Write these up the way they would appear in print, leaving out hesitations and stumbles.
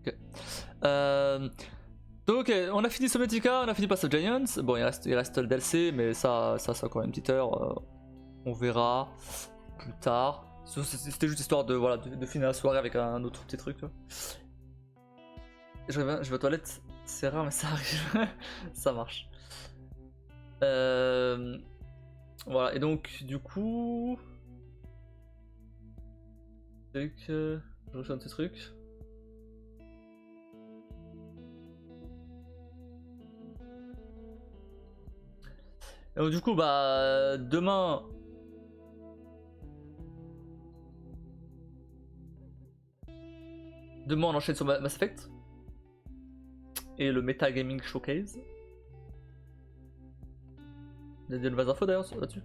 Ok. Donc on a fini Subnautica, on a fini Path of Giants. Bon, il reste le DLC, mais ça encore une petite heure. On verra plus tard. C'était juste histoire de, voilà, de finir la soirée avec un autre petit truc. Je vais aux toilettes, c'est rare mais ça arrive. Ça marche. Voilà, et donc du coup... je reçois un petit truc. Et donc, du coup, bah, demain... Demain, on enchaîne sur Mass Effect. Et le Meta Gaming Showcase. Il y a de nouvelles infos d'ailleurs là-dessus.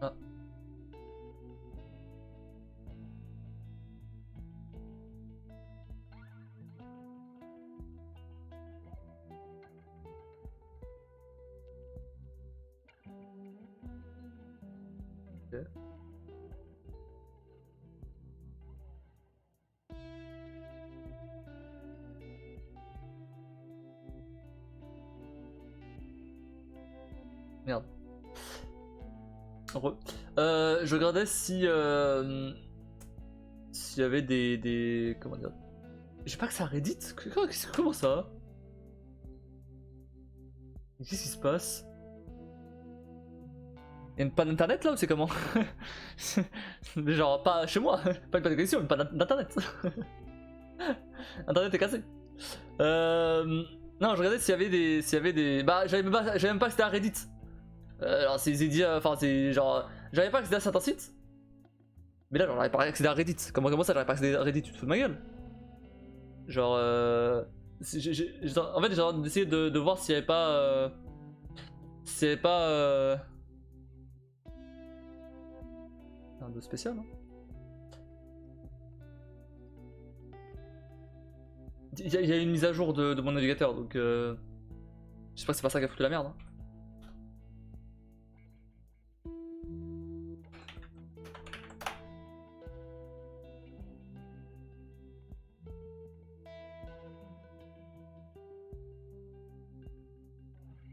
Ah. Ok. Merde. Je regardais si s'il y avait des comment dire. J'ai pas que ça Reddit. Comment ça? Qu'est-ce qui se passe? Y'a pas d'internet là ou c'est comment? Mais genre pas chez moi, pas de connexion, mais pas d'internet. Internet est cassé. Non, je regardais s'il y avait des. Bah j'avais même pas que c'était un Reddit. Alors c'est dit, enfin c'est genre, j'avais pas accédé à certains sites. Mais là j'aurais pas accédé à Reddit. Comment ça j'aurais pas accédé à Reddit? Tu te fous de ma gueule? Genre en fait j'ai envie d'essayer de voir s'il y avait pas s'il y avait pas un de spécial hein. Il y a une mise à jour de mon navigateur donc j'espère que c'est pas ça qui a foutu la merde hein.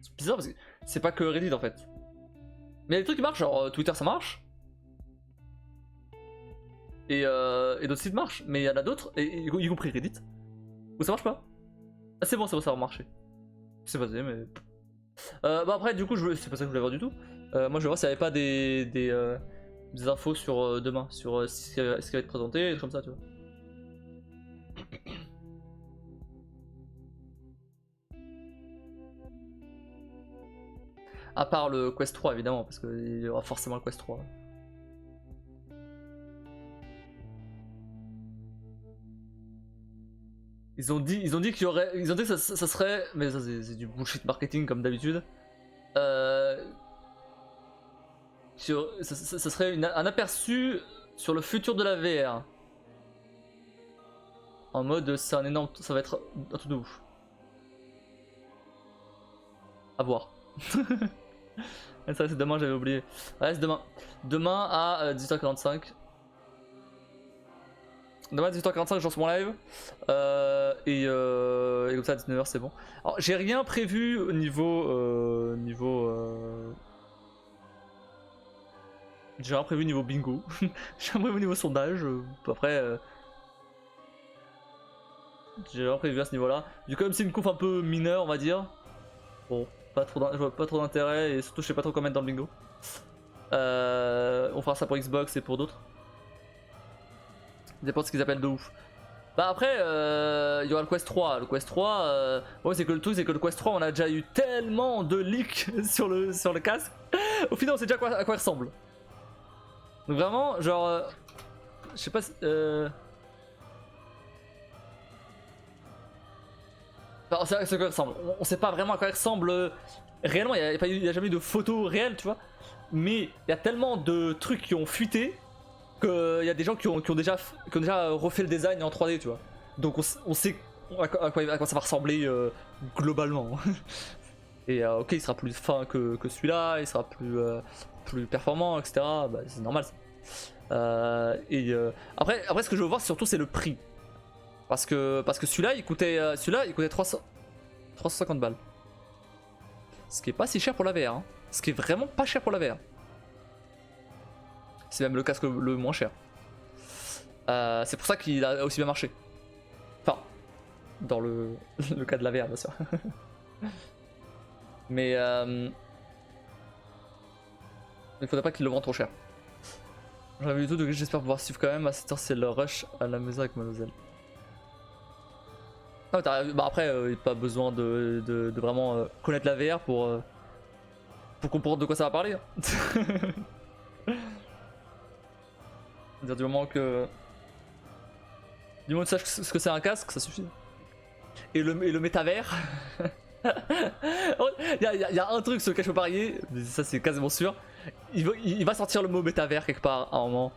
C'est bizarre parce que c'est pas que Reddit en fait. Mais il y a des trucs qui marchent, genre Twitter ça marche. Et d'autres sites marchent, mais il y en a d'autres, y compris Reddit, où ça marche pas. Ah c'est bon, ça va marcher. C'est passé, mais... bah après, du coup, c'est pas ça que je voulais voir du tout. Moi, je voulais voir s'il n'y avait pas des infos sur demain, sur ce qui va être présenté, et comme ça, tu vois. À part le Quest 3, évidemment, parce qu'il y aura forcément le Quest 3. Ils ont dit qu'il y aurait... Ils ont dit que ça serait... Mais ça, c'est du bullshit marketing, comme d'habitude. Ça serait un aperçu sur le futur de la VR. En mode, c'est un énorme... Ça va être un truc de ouf. À voir. Ça c'est demain, j'avais oublié. Ouais, c'est demain. Demain à 18h45. Demain à 18h45, je lance mon live. Et comme ça à 19h, c'est bon. Alors, j'ai rien prévu au niveau. J'ai rien prévu niveau bingo. J'ai rien prévu au niveau sondage. Après. J'ai rien prévu à ce niveau-là. Du coup, comme c'est une conf un peu mineure, on va dire. Bon, je vois pas trop d'intérêt et surtout, je sais pas trop comment mettre dans le bingo. On fera ça pour Xbox et pour d'autres. Ça dépend de ce qu'ils appellent de ouf. Bah après, il y aura le Quest 3. Le Quest 3, ouais, c'est que le truc, c'est que le Quest 3, on a déjà eu tellement de leaks sur le casque. Au final, on sait déjà à quoi il ressemble. Donc vraiment, genre, je sais pas si, Alors, c'est à quoi il ressemble. On sait pas vraiment à quoi il ressemble réellement, il y a jamais eu de photos réelles, tu vois. Mais il y a tellement de trucs qui ont fuité qu'il y a des gens qui ont déjà refait le design en 3D, tu vois. Donc on sait à quoi ça va ressembler globalement. Et ok, il sera plus fin que celui-là, il sera plus performant, etc. Bah, c'est normal ça. Après, ce que je veux voir surtout, c'est le prix. Parce que celui-là, il coûtait 350 balles. Ce qui est pas si cher pour la VR. Hein. Ce qui est vraiment pas cher pour la VR. C'est même le casque le moins cher. C'est pour ça qu'il a aussi bien marché. Enfin, dans le cas de la VR, bien sûr. Mais il faudrait pas qu'il le vende trop cher. J'avais eu tout, donc j'espère pouvoir suivre quand même. À cette heure, c'est le rush à la maison avec Mademoiselle. Non, bah après, il n'y a pas besoin de vraiment connaître la VR pour comprendre de quoi ça va parler. Hein. Dire du moment que tu saches ce que c'est un casque, ça suffit. Et le métavers. Il y a un truc sur lequel je peux parier, mais ça c'est quasiment sûr. Il va sortir le mot métavers quelque part à un moment.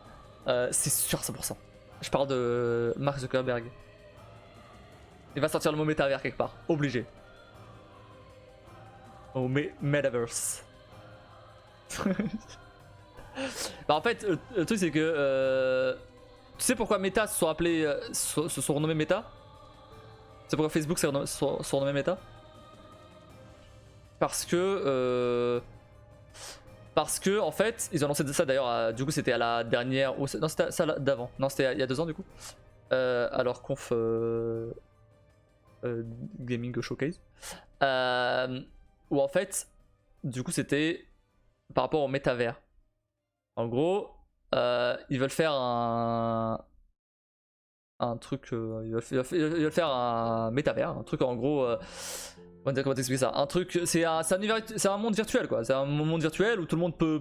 C'est sûr 100%. Je parle de Mark Zuckerberg. Il va sortir le mot métavers quelque part, obligé. Oh, metaverse. Bah en fait, le truc c'est que tu sais pourquoi Meta se sont appelés, se sont renommés Meta? C'est pourquoi Facebook s'est renommé Meta? Parce que en fait ils ont lancé ça d'ailleurs. Du coup c'était à la dernière. Non c'était ça d'avant. Non c'était il y a 2 ans du coup. Alors conf gaming showcase. Où en fait du coup c'était par rapport au métavers. En gros, ils veulent faire un truc, ils veulent faire un métavers, un truc en gros, comment t'expliquer ça? Un truc, c'est un monde virtuel quoi, c'est un monde virtuel où tout le monde peut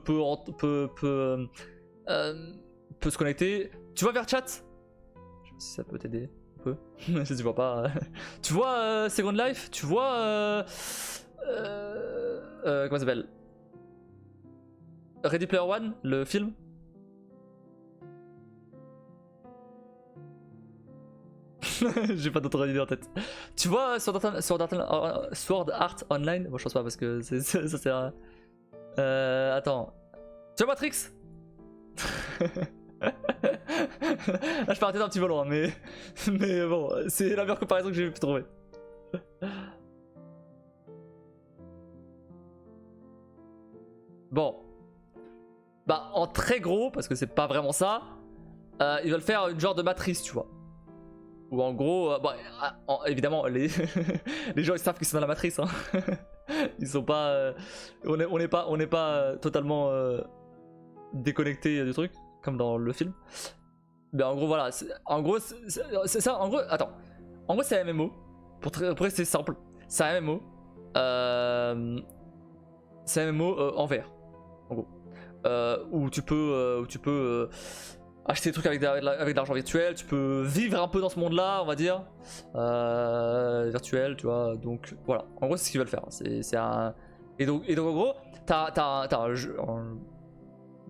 se connecter. Tu vois VRChat? Je sais pas si ça peut t'aider un peu, je vois pas. Tu vois Second Life? Tu vois comment ça s'appelle? Ready Player One, le film? J'ai pas d'autre idée en tête. Tu vois Sword Art Online? Bon, je pense pas parce que ça sert à... Attends. Tu vois Matrix? Là, je pars peut-être un petit peu loin, mais bon, c'est la meilleure comparaison que j'ai pu trouver. Bon. Bah, en très gros, parce que c'est pas vraiment ça, ils veulent faire une genre de matrice, tu vois. Ou en gros, bon, évidemment, les gens ils savent qu'ils sont dans la matrice. Hein. Ils sont pas. On n'est pas totalement déconnecté du truc, comme dans le film. Mais en gros, voilà. En gros, c'est ça. En gros, attends. En gros, c'est un MMO. Pour rester simple, c'est un MMO. C'est un MMO en VR. En gros. Où tu peux acheter des trucs avec de l'argent virtuel, tu peux vivre un peu dans ce monde-là, on va dire, virtuel, tu vois. Donc voilà, en gros c'est ce qu'ils veulent faire. C'est un et donc en gros t'as un jeu,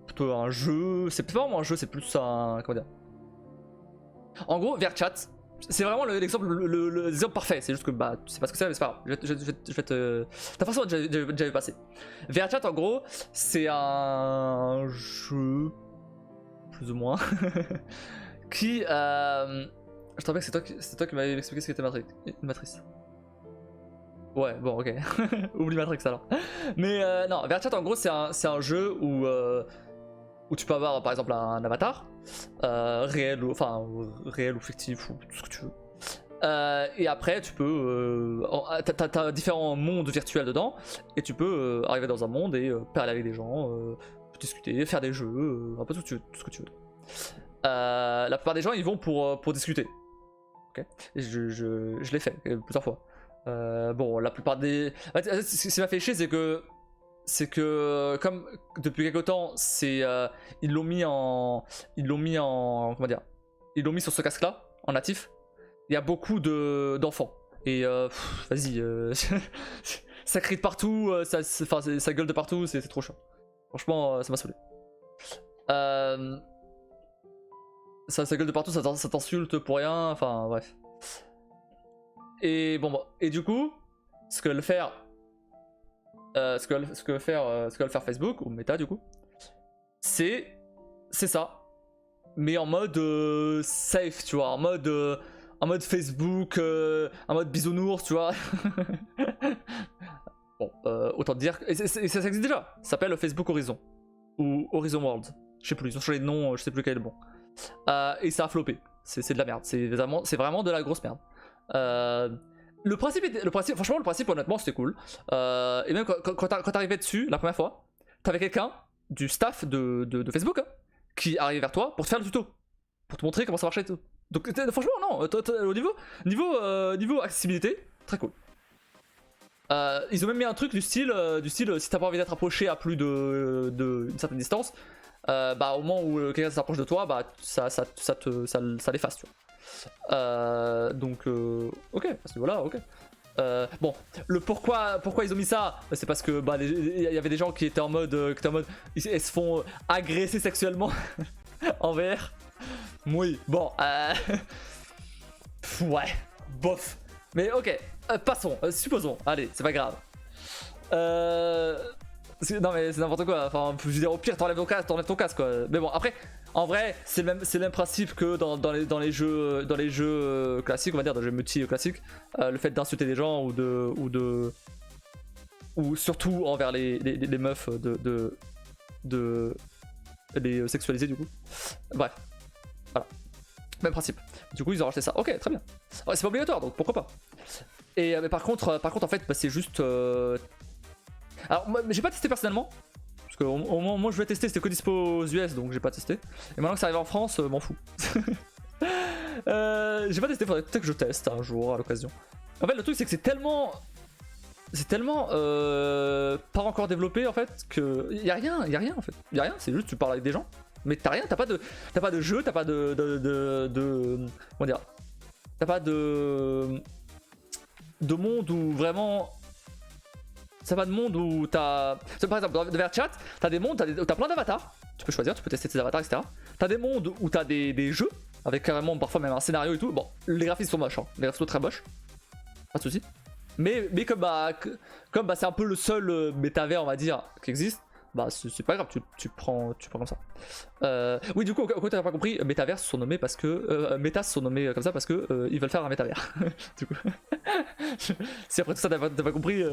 plutôt un jeu. C'est pas vraiment un jeu, c'est plus un comment dire. En gros, VRChat, c'est vraiment l'exemple parfait. C'est juste que bah tu sais pas ce que c'est, mais c'est pas grave. Je vais te. T'as forcément déjà vu passer. VRChat en gros, c'est un jeu plus ou moins qui je te rappelle que c'est toi qui m'avais expliqué ce qu'était Matrice. Ouais, bon, ok. Oublie Matrix alors. Mais non, VRChat en gros c'est un jeu où tu peux avoir par exemple un avatar réel ou fictif ou tout ce que tu veux. Et après tu peux t'as différents mondes virtuels dedans et tu peux arriver dans un monde et parler avec des gens, discuter, faire des jeux, un peu tout ce que tu veux. La plupart des gens ils vont pour discuter. Okay. Et je l'ai fait plusieurs fois. Bon, la plupart des. En fait, ce qui m'a fait chier, c'est que comme depuis quelque temps, ils l'ont mis en comment dire, ils l'ont mis sur ce casque-là en natif. Il y a beaucoup d'enfants Et vas-y, ça crie de partout, ça gueule de partout, c'est trop chiant. Franchement, ça m'a saoulé. Ça gueule de partout, ça t'insulte pour rien, enfin bref. Et bon, et du coup, ce que veut faire Facebook ou Meta du coup, c'est ça, mais en mode safe, tu vois, en mode Facebook, en mode bisounours, tu vois. Bon, autant te dire, et ça existe déjà, ça s'appelle Facebook Horizon ou Horizon World, je sais plus, ils ont changé de nom, je sais plus quel est le bon. Et ça a floppé, c'est de la merde, c'est vraiment de la grosse merde. Le principe honnêtement c'était cool. Et même quand t'arrivais dessus la première fois, t'avais quelqu'un du staff de Facebook hein, qui arrivait vers toi pour te faire le tuto, pour te montrer comment ça marchait et tout. Donc franchement non, au niveau accessibilité, très cool. Ils ont même mis un truc du style si t'as pas envie d'être approché à plus d'une certaine distance, bah au moment où quelqu'un s'approche de toi, bah ça l'efface, tu vois. Donc ok, à ce niveau-là, ok. Bon, le pourquoi ils ont mis ça, c'est parce que bah il y avait des gens qui étaient en mode, ils se font agresser sexuellement en VR. Oui, bon, ouais, bof. Mais ok, passons, supposons, allez, c'est pas grave. Non mais c'est n'importe quoi, enfin je veux dire au pire t'enlèves ton casque quoi. Mais bon après, en vrai c'est le même principe que dans les jeux classiques, on va dire, dans les jeux multi classiques, le fait d'insulter des gens ou surtout envers les meufs de les sexualiser du coup. Bref, voilà, même principe. Du coup ils ont racheté ça, ok très bien. Ouais, c'est pas obligatoire donc pourquoi pas. Et mais par contre en fait bah, c'est juste alors moi j'ai pas testé personnellement, parce que au moment où je voulais tester c'était que dispo aux US donc j'ai pas testé. Et maintenant que ça arrive en France, m'en fous. J'ai pas testé, faudrait peut-être que je teste un jour à l'occasion. En fait le truc c'est que c'est tellement pas encore développé en fait que y a rien en fait. Y a rien, c'est juste tu parles avec des gens, mais t'as rien, t'as pas de jeu, t'as pas de comment dire, t'as pas de monde où vraiment. C'est pas de monde où t'as. Par exemple, dans VRChat, t'as des mondes, t'as plein d'avatars. Tu peux choisir, tu peux tester tes avatars, etc. T'as des mondes où t'as des jeux, avec carrément parfois même un scénario et tout. Bon, les graphismes sont moches, hein. Les graphismes sont très moches. Pas de soucis. Mais comme c'est un peu le seul métavers, on va dire, qui existe, bah c'est pas grave, tu prends comme ça. Oui, du coup, quand t'as pas compris, métavers se sont nommés parce que. Métas se sont nommés comme ça parce que ils veulent faire un métavers. Du coup. Si après tout ça t'as pas compris.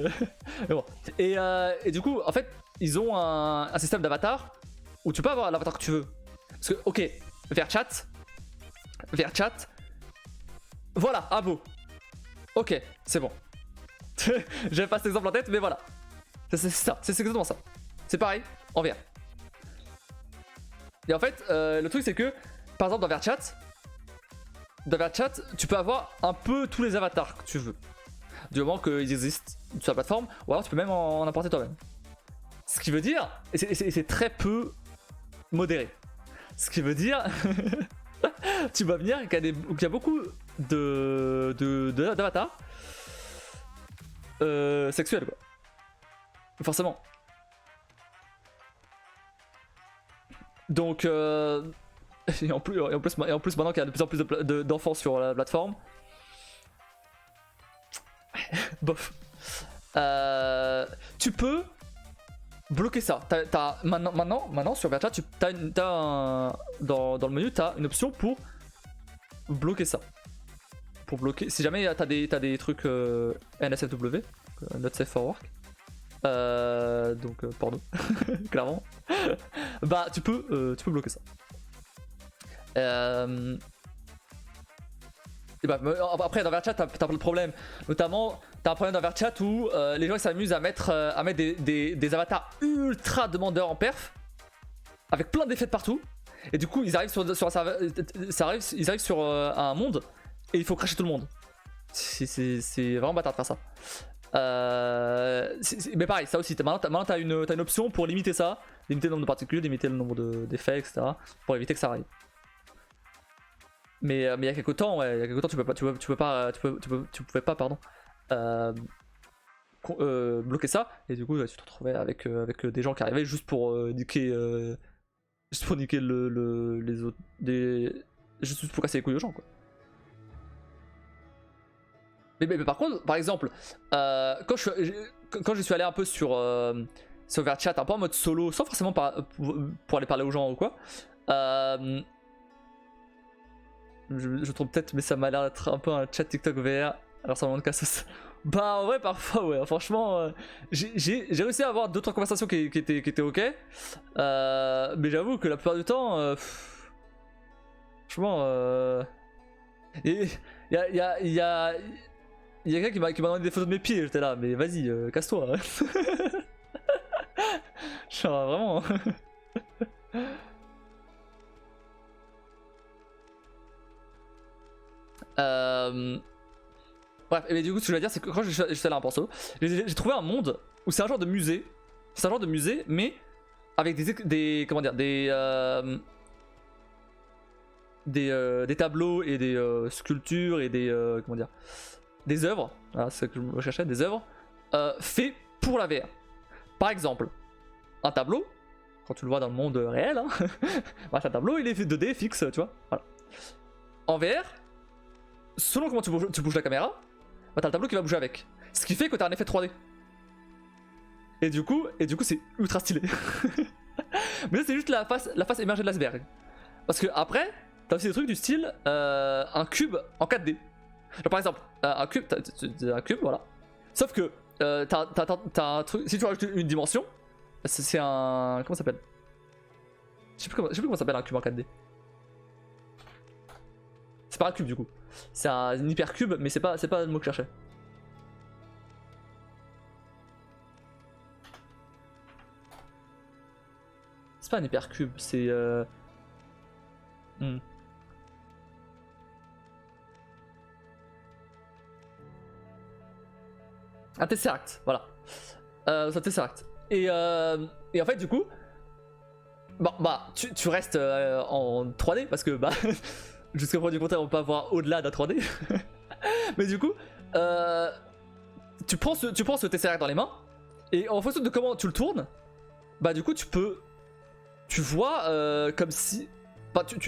Mais bon. Et du coup, en fait, ils ont un système d'avatar où tu peux avoir l'avatar que tu veux. Parce que, ok, VRChat. Voilà, ah beau. Ok, c'est bon. J'avais pas cet exemple en tête, mais voilà. C'est ça, c'est exactement ça. C'est pareil, en VR. Et en fait, le truc c'est que, par exemple dans VRChat, tu peux avoir un peu tous les avatars que tu veux. Du moment qu'ils existent sur la plateforme, ou alors tu peux même en importer toi-même. Ce qui veut dire, et c'est très peu modéré. Ce qui veut dire, tu vas venir qu'il y a beaucoup d'avatars sexuels quoi. Forcément. Donc, et en plus maintenant qu'il y a de plus en plus d'enfants sur la plateforme, bof. Tu peux bloquer ça. Maintenant sur VRChat, dans le menu, tu as une option pour bloquer ça. Pour bloquer, si jamais t'as des trucs NSFW, Not Safe for Work. Donc porno clairement. Bah tu peux bloquer ça. Et bah, après dans VRChat t'as plein de problèmes, notamment t'as un problème dans VRChat où les gens s'amusent à mettre des avatars ultra demandeurs en perf avec plein d'effets de partout, et du coup ils arrivent sur un serveur, ils arrivent sur un monde et il faut crasher tout le monde. C'est vraiment bâtard de faire ça. Mais pareil, ça aussi, maintenant t'as une option pour limiter ça, limiter le nombre de particules, limiter le nombre d'effets, etc. pour éviter que ça arrive. Mais il y a quelques temps, ouais, il y a quelques temps, tu pouvais pas, pardon, euh, bloquer ça. Et du coup, tu te retrouvais avec des gens qui arrivaient juste pour niquer les autres, juste pour casser les couilles aux gens, quoi. Mais par contre, par exemple, quand je suis allé un peu sur VRChat, un peu en mode solo, sans forcément pour aller parler aux gens ou quoi, je trouve peut-être, mais ça m'a l'air d'être un peu un chat TikTok VR. Alors ça me cassos. Bah en vrai parfois ouais, franchement j'ai réussi à avoir 2-3 conversations qui étaient ok. Mais j'avoue que la plupart du temps, franchement, il y a quelqu'un qui m'a demandé des photos de mes pieds, j'étais là, mais vas-y, casse-toi. Genre vraiment. Bref, mais du coup, ce que je veux dire, c'est que quand je suis allé à un Porto, j'ai trouvé un monde où c'est un genre de musée. C'est un genre de musée, mais avec comment dire, des tableaux et des sculptures et comment dire, des œuvres. Voilà, c'est ce que je cherchais, des œuvres faits pour la VR. Par exemple, un tableau, quand tu le vois dans le monde réel, hein, bah, un tableau, il est fait 2D fixe, tu vois. Voilà. En VR, selon comment tu bouges la caméra, bah, t'as le tableau qui va bouger avec. Ce qui fait que t'as un effet 3D. Et du coup c'est ultra stylé. Mais là, c'est juste la face émergée de l'iceberg. Parce que après, t'as aussi des trucs du style un cube en 4D. Genre, par exemple, un cube, voilà. Sauf que t'as un truc. Si tu rajoutes une dimension, c'est un. Comment ça s'appelle? Je sais plus comment ça s'appelle un cube en 4D. C'est pas un cube du coup. C'est un hypercube, mais c'est pas le mot que je cherchais. C'est pas un hypercube, c'est un tesseract, voilà. C'est un tesseract. Et en fait, du coup, tu restes en 3D parce que jusqu'à preuve du contraire, on peut avoir au-delà d'un 3D. Mais du coup, tu prends ce tesseract dans les mains et en fonction de comment tu le tournes, bah du coup tu vois comme si,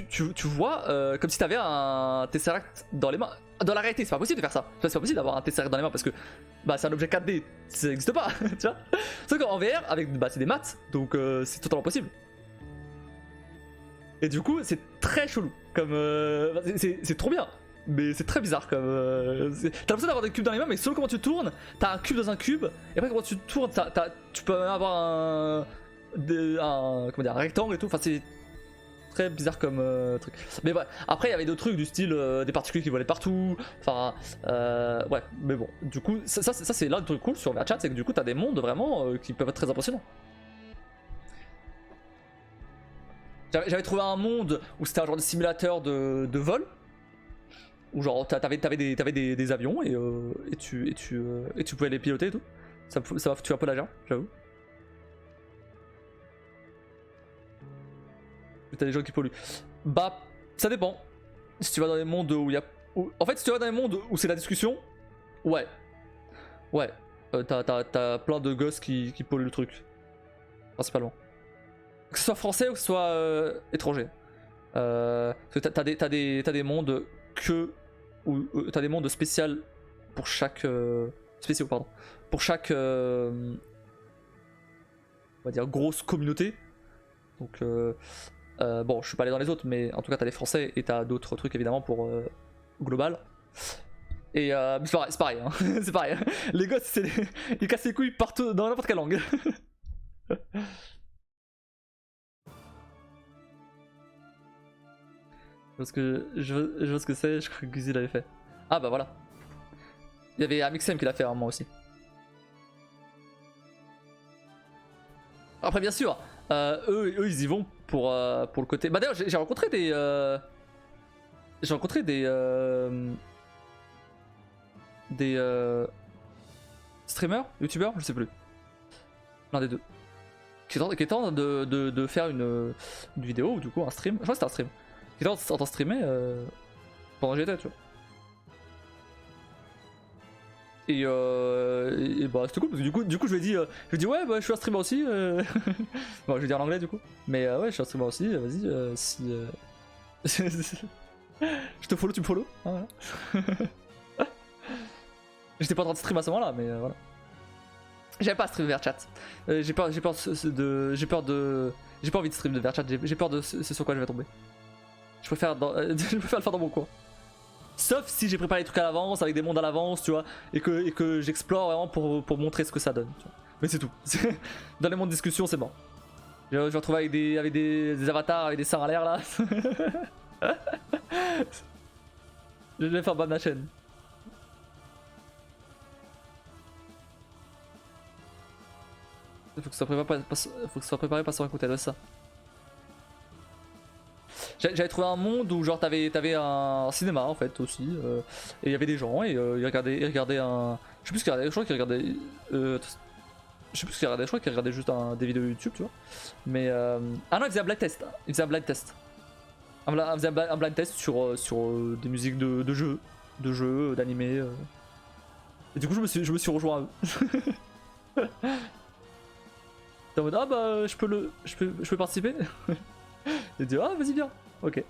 tu vois comme si t'avais un tesseract dans les mains. Dans la réalité, c'est pas possible de faire ça. C'est pas possible d'avoir un tesseract dans les mains parce que c'est un objet 4D, ça n'existe pas, tu vois. Sauf qu'en VR, avec c'est des maths, donc c'est totalement possible. Et du coup, c'est très chelou. Comme c'est trop bien, mais c'est très bizarre. Comme t'as l'impression d'avoir des cubes dans les mains, mais selon comment tu tournes, t'as un cube dans un cube. Et après, quand tu tournes, tu peux même avoir comment dire, un rectangle et tout. Enfin, c'est très bizarre comme truc. Mais bref, après, il y avait d'autres trucs du style des particules qui volaient partout. Enfin, ouais, mais bon. Du coup, ça c'est là le truc cool sur VRChat, c'est que du coup, t'as des mondes vraiment qui peuvent être très impressionnants. J'avais trouvé un monde où c'était un genre de simulateur de vol. Où genre t'avais des avions et tu pouvais les piloter et tout. Ça va foutre un peu l'argent, j'avoue. T'as des gens qui polluent. Bah, ça dépend. Si tu vas dans des mondes où il y a. En fait, si tu vas dans des mondes où c'est la discussion, ouais. Ouais. T'as plein de gosses qui polluent le truc. Principalement. Que ce soit français ou que ce soit étranger. Parce que t'as des mondes t'as des mondes spéciaux pour chaque. Spéciaux, pardon. Pour chaque. On va dire grosse communauté. Donc. Bon, je suis pas allé dans les autres, mais en tout cas, t'as les français et t'as d'autres trucs évidemment pour global. Et c'est pareil, hein. C'est pareil. Les gosses, ils cassent les couilles partout, dans n'importe quelle langue. Parce que je vois ce que c'est, je crois que Guzi l'avait fait. Ah bah voilà. Il y avait Amixem qui l'a fait à un moment aussi. Après bien sûr, eux ils y vont pour le côté. Bah d'ailleurs j'ai rencontré des. J'ai rencontré des streamers, youtubeurs, je sais plus. L'un des deux. Qui est en train de faire une vidéo, ou du coup un stream. Je crois que c'était un stream. Qui est en train de streamer pendant que j'y étais, tu vois. Et bah c'était cool parce que du coup je lui ai dit ouais bah je suis un streamer aussi. Bon je vais dire en anglais du coup. Mais ouais je suis un streamer aussi, vas-y si je te follow, tu me follow. Hein, voilà. J'étais pas en train de stream à ce moment là mais voilà. J'avais pas stream vers chat. J'ai pas envie de stream de vers chat, j'ai peur de ce sur quoi je vais tomber. Je préfère le faire dans mon coin. Sauf si j'ai préparé les trucs à l'avance, avec des mondes à l'avance, tu vois, et que j'explore vraiment pour montrer ce que ça donne. Tu vois. Mais c'est tout. Dans les mondes de discussion, c'est bon. Je vais retrouver avec des avatars, avec des seins à l'air là. Je vais faire ban ma chaîne. Faut que ça soit préparé pas sur un côté de ça. J'avais trouvé un monde où genre t'avais un cinéma en fait aussi et il y avait des gens et ils regardaient un... Je sais plus ce qu'ils regardaient, je crois qu'ils regardaient... je sais plus ce qu'ils regardaient, je crois qu'ils regardaient juste des vidéos YouTube tu vois. Mais... Ah non ils faisaient un blind test, ils faisaient un blind test sur des musiques de jeux, d'animés. Et du coup je me suis rejoint à eux. T'es en mode ah bah je peux participer. J'ai dit ah vas-y viens. Ok.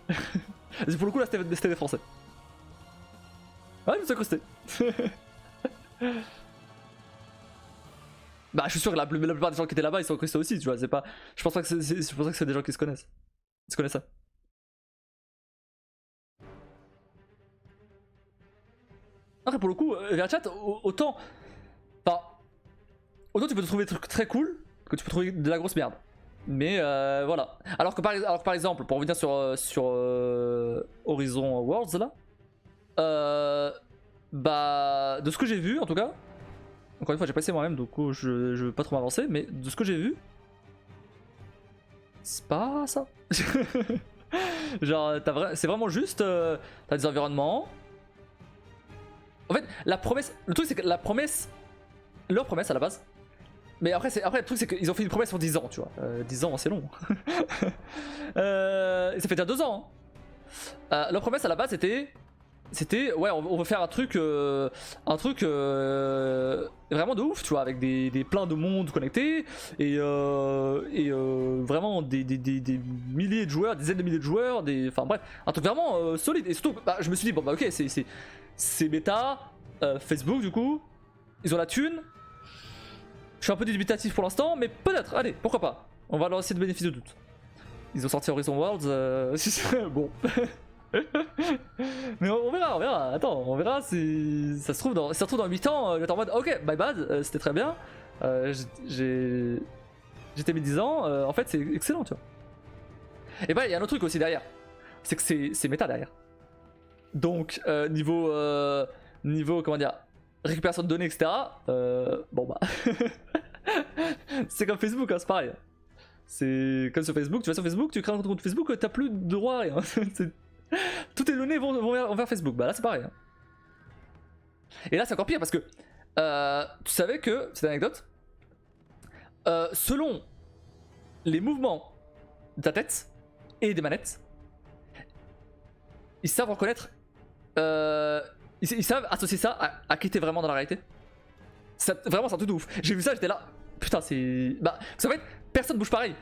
Pour le coup là c'était des français. Ah je me suis accosté. Bah je suis sûr que la plupart des gens qui étaient là-bas ils sont accostés aussi tu vois. C'est pas... Je pense pas que c'est des gens qui se connaissent. Ils se connaissent ça. Après pour le coup vers chat autant... Enfin... Autant tu peux te trouver des trucs très cool que tu peux trouver de la grosse merde. Mais voilà. Alors que par exemple, pour revenir sur Horizon Worlds là, bah de ce que j'ai vu en tout cas, encore une fois j'ai pas essayé moi-même donc je veux pas trop m'avancer, mais de ce que j'ai vu, c'est pas ça. Genre c'est vraiment juste, t'as des environnements. En fait la promesse, le truc c'est que leur promesse à la base. Mais après le truc c'est qu'ils ont fait une promesse pour 10 ans, tu vois. 10 ans c'est long. Ça fait déjà 2 ans. Hein. Leur promesse à la base c'était ouais on veut faire un truc vraiment de ouf, tu vois, avec des plein de mondes connectés et vraiment des milliers de joueurs, des dizaines de milliers de joueurs, enfin bref, un truc vraiment solide. Et surtout bah, je me suis dit bon bah ok c'est méta, Facebook du coup, ils ont la thune. Je suis un peu dubitatif pour l'instant, mais peut-être, allez, pourquoi pas. On va leur laisser le bénéfice de doute. Ils ont sorti Horizon Worlds, bon. Mais on verra, attends, on verra si ça se trouve dans 8 ans, j'étais en mode ok, my bad, c'était très bien. J'étais médisant, en fait c'est excellent, tu vois. Et bah il y a un autre truc aussi derrière, c'est que c'est méta derrière. Donc niveau comment dire, récupération de données, etc. Bon bah. C'est comme Facebook, hein, c'est pareil. C'est comme sur Facebook, tu vas sur Facebook, tu crées un compte Facebook, t'as plus de droit à rien. Toutes tes données vont vers Facebook, bah là c'est pareil. Hein. Et là c'est encore pire parce que tu savais que, c'est une anecdote, selon les mouvements de ta tête et des manettes, ils savent reconnaître, ils savent associer ça à qui t'es vraiment dans la réalité. Vraiment c'est un truc de ouf. J'ai vu ça, j'étais là, putain c'est... Bah, parce qu'en fait, personne bouge pareil.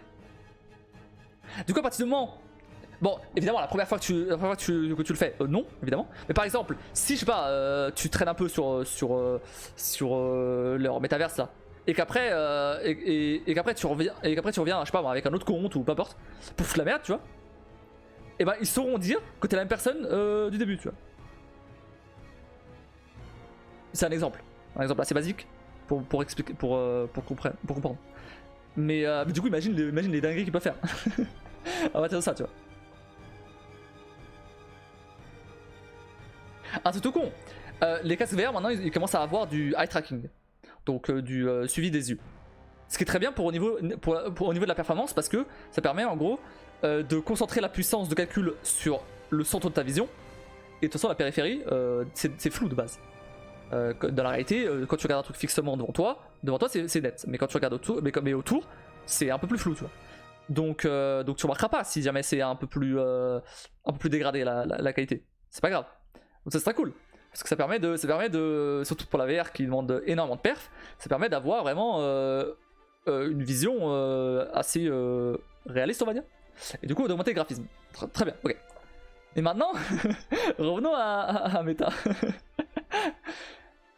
Du coup à partir du moment... Bon, évidemment la première fois que tu le fais, non, évidemment. Mais par exemple, si je sais pas, tu traînes un peu sur leur métaverse là, et qu'après tu reviens, je sais pas moi, avec un autre compte ou peu importe, pour foutre la merde, tu vois. Et bah ils sauront dire que t'es la même personne du début, tu vois. C'est un exemple assez basique pour expliquer, pour comprendre. Mais du coup imagine les dingueries qu'ils peuvent faire. On va dire ça, tu vois. Un truc tout con, les casques VR maintenant ils commencent à avoir du eye tracking, donc du suivi des yeux. Ce qui est très bien au niveau de la performance parce que ça permet en gros de concentrer la puissance de calcul sur le centre de ta vision. Et de toute façon la périphérie c'est flou de base. Dans la réalité, quand tu regardes un truc fixement devant toi c'est net. Mais quand tu regardes autour, c'est un peu plus flou, tu vois. Donc tu remarqueras pas si jamais c'est un peu plus dégradé la qualité. C'est pas grave. Donc ça c'est très cool. Parce que ça permet de, surtout pour la VR qui demande énormément de perf, ça permet d'avoir vraiment une vision assez réaliste, on va dire. Et du coup d'augmenter le graphisme. Très bien, ok. Et maintenant, revenons à Meta.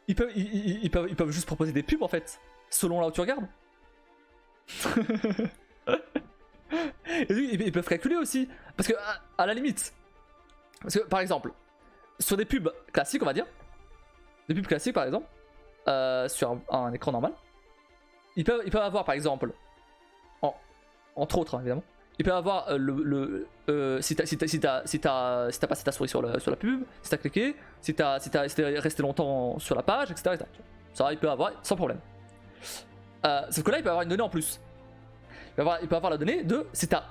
Ils peuvent juste proposer des pubs en fait, selon là où tu regardes. Et ils peuvent calculer aussi. Parce que, à la limite, parce que par exemple, sur des pubs classiques, on va dire, des pubs classiques par exemple, sur un écran normal, ils peuvent avoir par exemple, entre autres hein, évidemment, ils peuvent avoir si t'as passé ta souris sur la pub, si t'as cliqué, si t'es resté longtemps sur la page, etc. Ça, il peut avoir sans problème. Sauf que là, il peut avoir une donnée en plus. Il peut avoir la donnée de si t'as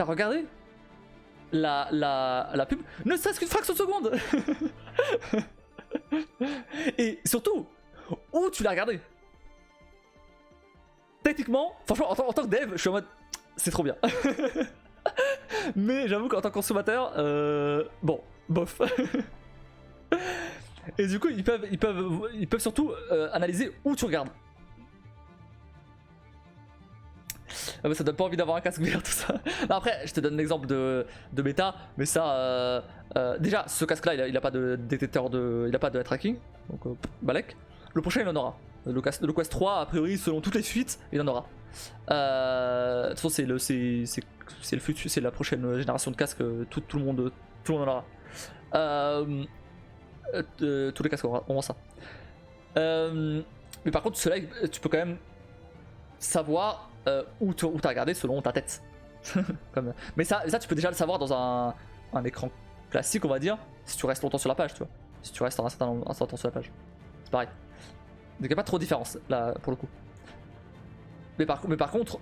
regardé la pub, ne serait-ce qu'une fraction de seconde. Et surtout, où tu l'as regardé. Techniquement, franchement, en tant que dev, je suis en mode, c'est trop bien. Mais j'avoue qu'en tant que consommateur, bon, bof. Et du coup, ils peuvent surtout analyser où tu regardes. Ça donne pas envie d'avoir un casque VR, tout ça. Non, après, je te donne l'exemple de Meta, mais ça, déjà, ce casque-là, il a pas de détecteur il a pas de tracking, donc balèque. Le prochain, il en aura. Le Quest 3, a priori, selon toutes les suites, il en aura. De toute façon, c'est le futur, c'est la prochaine génération de casques. Tout le monde en aura. Tous les casques auront ça. Mais par contre, ceux-là, tu peux quand même savoir où t'as regardé selon ta tête. Mais ça, tu peux déjà le savoir dans un écran classique, on va dire, si tu restes longtemps sur la page, tu vois. Si tu restes un certain temps sur la page. C'est pareil. Donc il n'y a pas trop de différence là pour le coup. Mais par contre,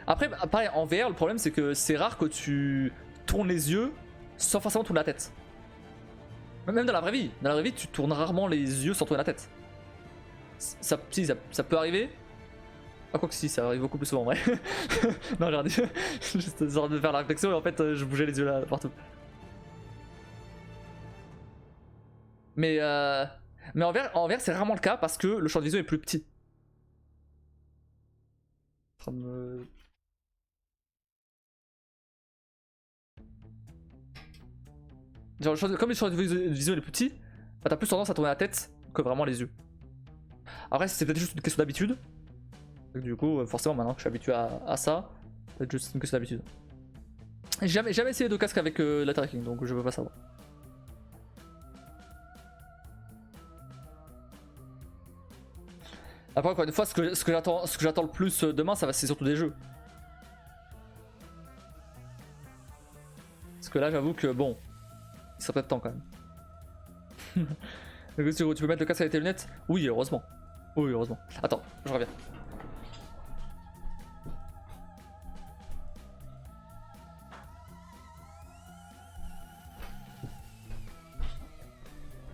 après, pareil, en VR, le problème c'est que c'est rare que tu tournes les yeux sans forcément tourner la tête. Même dans la vraie vie. Dans la vraie vie, tu tournes rarement les yeux sans tourner la tête. Ça peut arriver. Ah, quoi que si, ça arrive beaucoup plus souvent, en vrai. Non, j'ai regardé. Juste en train de faire la réflexion et en fait, je bougeais les yeux là partout. Mais en VR c'est rarement le cas parce que le champ de vision est plus petit. Genre, comme le champ de vision est plus petit, bah, t'as plus tendance à tourner la tête que vraiment les yeux. Après, c'est peut-être juste une question d'habitude. Du coup, forcément, maintenant que je suis habitué à ça, c'est juste une question d'habitude. J'ai jamais essayé de casque avec la tracking, donc je veux pas savoir. Après, encore une fois, ce que j'attends le plus demain, c'est surtout des jeux. Parce que là, j'avoue que bon, il serait peut-être temps quand même. Tu peux mettre le casque avec tes lunettes? Oui, heureusement. Oui, heureusement. Attends, je reviens.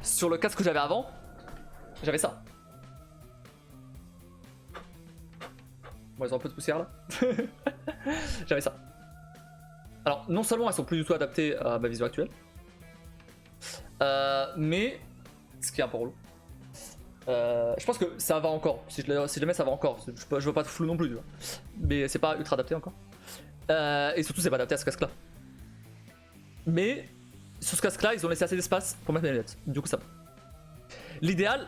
Sur le casque que j'avais avant, j'avais ça. Bon, ils ont un peu de poussière là. J'avais ça. Alors, non seulement elles sont plus du tout adaptées à ma vision actuelle, mais ce qui est un peu relou. Je pense que ça va encore. Si jamais ça va encore, je veux pas de flou non plus, tu vois. Mais c'est pas ultra adapté encore. Et surtout, c'est pas adapté à ce casque-là. Mais sur ce casque-là, ils ont laissé assez d'espace pour mettre mes lunettes. Du coup, ça va. L'idéal.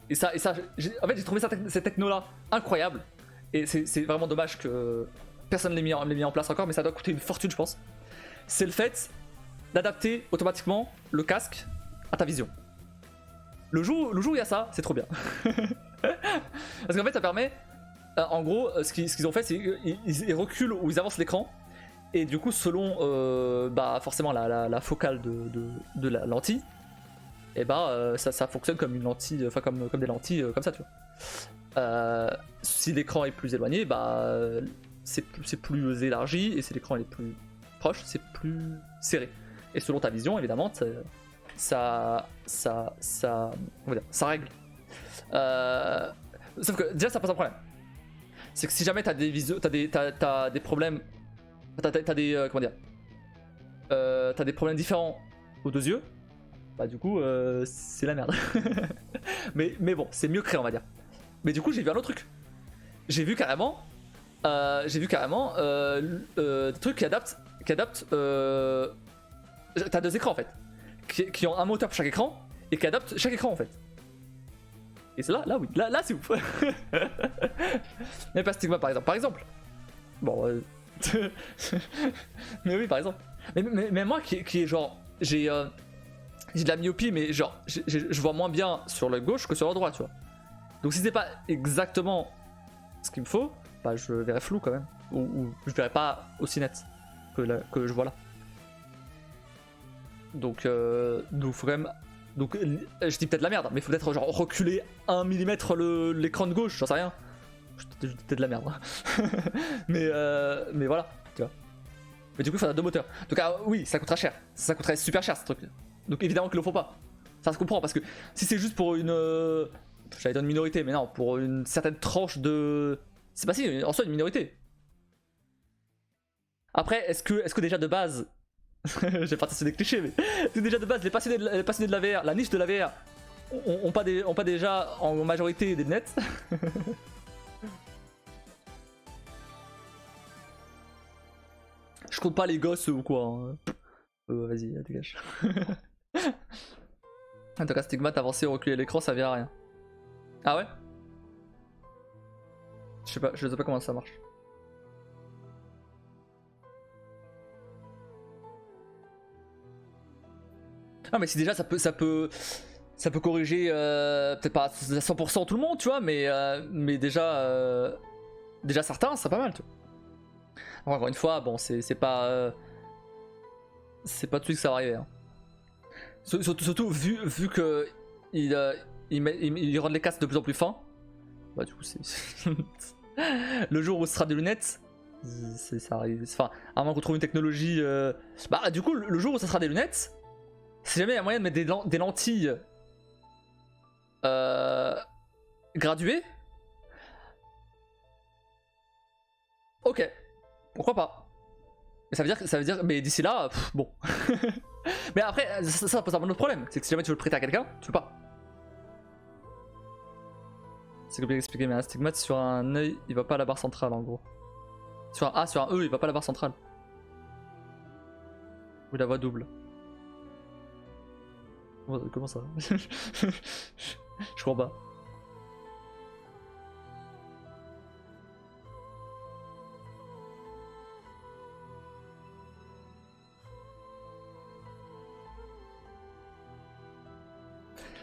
Et ça, en fait, j'ai trouvé cette techno-là incroyable. Et c'est vraiment dommage que personne ne l'ait mis en place encore, mais ça doit coûter une fortune, je pense. C'est le fait d'adapter automatiquement le casque à ta vision. Le jour où il y a ça, c'est trop bien. Parce qu'en fait, ça permet. En gros, ce qu'ils ont fait, c'est qu'ils reculent ou ils avancent l'écran. Et du coup, selon forcément la focale de la lentille, et ça fonctionne comme une lentille, enfin comme des lentilles comme ça, tu vois. Si l'écran est plus éloigné, c'est plus élargi, et si l'écran est plus proche, c'est plus serré. Et selon ta vision, évidemment, ça règle. Sauf que déjà, ça pose un problème. C'est que si jamais t'as des problèmes, t'as des comment dire, t'as des problèmes différents aux deux yeux, bah du coup c'est la merde. mais bon, c'est mieux créé on va dire. Mais du coup j'ai vu un autre truc. J'ai vu carrément des trucs qui adaptent t'as deux écrans en fait, qui ont un moteur pour chaque écran et qui adaptent chaque écran en fait. Et c'est là oui, là c'est ouf. Mais pas Stigma par exemple. Bon, mais oui par exemple. Mais moi qui est genre, j'ai de la myopie, mais genre je vois moins bien sur le gauche que sur le droit, tu vois. Donc si c'est pas exactement ce qu'il me faut, bah je verrai flou quand même, ou je verrai pas aussi net que je vois là. Donc faut quand même. Donc je dis peut-être la merde, mais faut peut-être genre reculer 1 mm l'écran de gauche, j'en sais rien. Je dis peut-être de la merde. mais voilà, tu vois. Mais du coup il faudra deux moteurs. Donc oui, ça coûtera cher. Ça coûterait super cher ce truc. Donc évidemment qu'ils le font pas. Ça se comprend parce que si c'est juste pour une. J'allais dire une minorité, mais non, pour une certaine tranche de. C'est pas si, en soi une minorité. Après, est-ce que déjà de base. J'ai parti sur des clichés, mais déjà de base, les passionnés de la VR, la niche de la VR, ont pas déjà en majorité des nets. Je compte pas les gosses ou quoi. Hein. Vas-y, dégage. En tout cas, Stigmate, avancer ou reculer l'écran, ça vient à rien. Ah ouais? Je sais pas comment ça marche. Ah mais si déjà ça peut corriger peut-être pas à 100% tout le monde, tu vois, mais déjà certains, c'est pas mal, tu vois. Encore une fois, bon, c'est pas tout de suite que ça va arriver. Hein. Surtout vu que il rend les casques de plus en plus fins. Bah du coup c'est le jour où ce sera des lunettes, ça arrive. Enfin, à moins qu'on trouve une technologie. Bah du coup le jour où ça sera des lunettes. Si jamais il y a moyen de mettre des lentilles graduées, ok, pourquoi pas. Mais ça veut dire, mais d'ici là, bon. Mais après, ça pose un autre problème, c'est que si jamais tu veux le prêter à quelqu'un, tu peux pas. C'est compliqué d'expliquer, mais un stigmate sur un œil, il va pas à la barre centrale en gros. Sur un E, il va pas à la barre centrale. Ou la voix double. Comment ça? Je crois pas.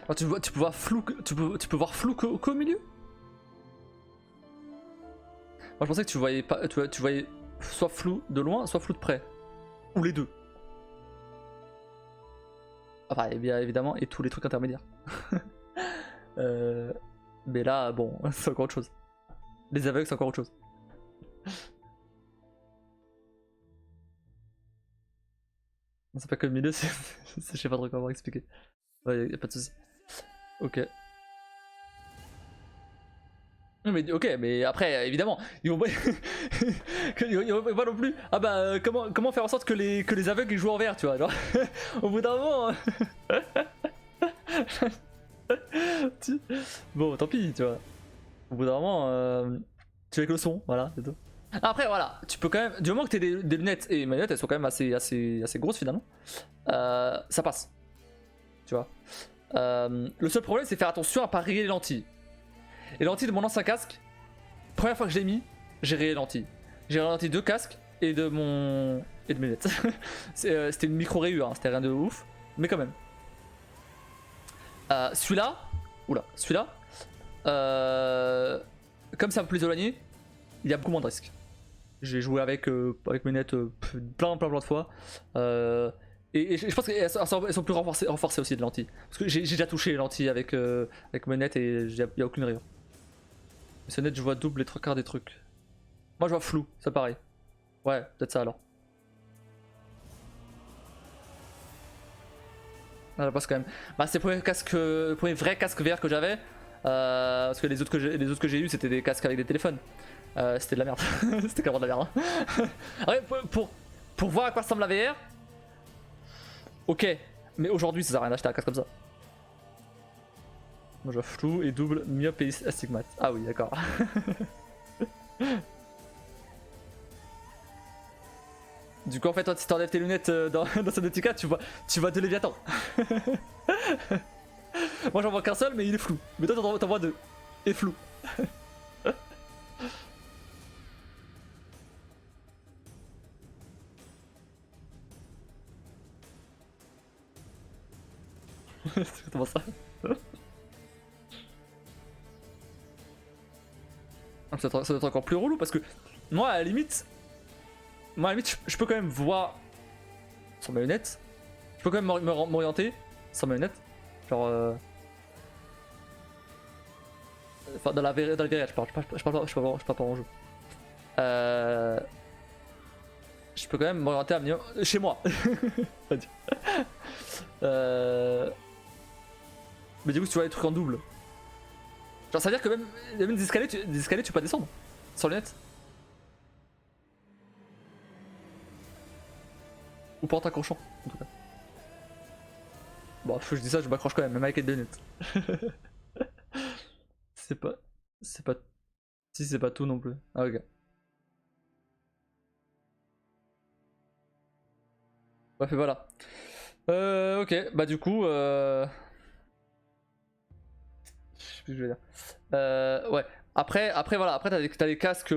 Alors, tu peux voir flou, tu peux voir flou qu'au milieu. Moi je pensais que tu voyais pas, tu voyais soit flou de loin, soit flou de près, ou les deux. Enfin, bien évidemment, et tous les trucs intermédiaires. Mais là, bon, c'est encore autre chose. Les aveugles, c'est encore autre chose. C'est pas comme milieu, je sais pas trop comment expliquer. Ouais, y'a pas de soucis. Ok. Mais ok, mais après, évidemment, ils vont pas, ils vont pas non plus. Ah bah, comment faire en sorte que les aveugles ils jouent en vert, tu vois, genre, au bout d'un moment. Bon, tant pis, tu vois. Au bout d'un moment, tu avec le son, voilà, c'est tout. Après, voilà, tu peux quand même, du moment que t'as des lunettes, et mes lunettes elles sont quand même assez grosses finalement, ça passe. Tu vois. Le seul problème, c'est faire attention à pas rayer les lentilles. Les lentilles de mon ancien casque, première fois que je l'ai mis, j'ai rayé les lentilles. J'ai rayé les lentilles de casque et de mes lunettes. C'était une micro rayure, hein, c'était rien de ouf, mais quand même. Celui-là, comme c'est un peu plus éloigné, il y a beaucoup moins de risques. J'ai joué avec mes lunettes plein de fois. Et je pense qu'elles sont plus renforcées aussi de lentilles. Parce que j'ai déjà touché les lentilles avec mes lunettes et il n'y a aucune rayure. Ces lunettes, je vois double les trois quarts des trucs. Moi, je vois flou, c'est pareil. Ouais, peut-être ça alors. Ah, je passe quand même. Bah, c'est le premier vrai casque VR que j'avais. Parce que les autres que j'ai eu, c'était des casques avec des téléphones. C'était de la merde. C'était clairement de la merde. Hein. Après, pour voir à quoi ressemble la VR, Ok, mais aujourd'hui ça sert à rien d'acheter un casque comme ça. Moi je vois flou et double, myope et astigmate. Ah oui, d'accord. Du coup en fait toi si t'enlèves tes lunettes dans Subnautica tu vois deux Léviathans. Moi j'en vois qu'un seul mais il est flou. Mais toi t'en vois deux. Et flou. C'est exactement ça. Ça doit être encore plus relou parce que moi à la limite, je peux quand même voir sans mes lunettes. Je peux quand même m'orienter sans mes lunettes. Genre enfin dans la vraie je parle pas en jeu. Je peux quand même m'orienter à venir chez moi. Mais du coup si tu vois les trucs en double. Genre ça veut dire que même des escaliers tu peux pas descendre sans lunettes. Ou pas en t'accrochant en tout cas. Bon je dis ça je m'accroche quand même avec les lunettes. C'est pas. C'est pas. Si c'est pas tout non plus. Ah ok. Bref et voilà. Ok, bah du coup je sais plus ce que je veux dire. Ouais. Après voilà, après t'as des casques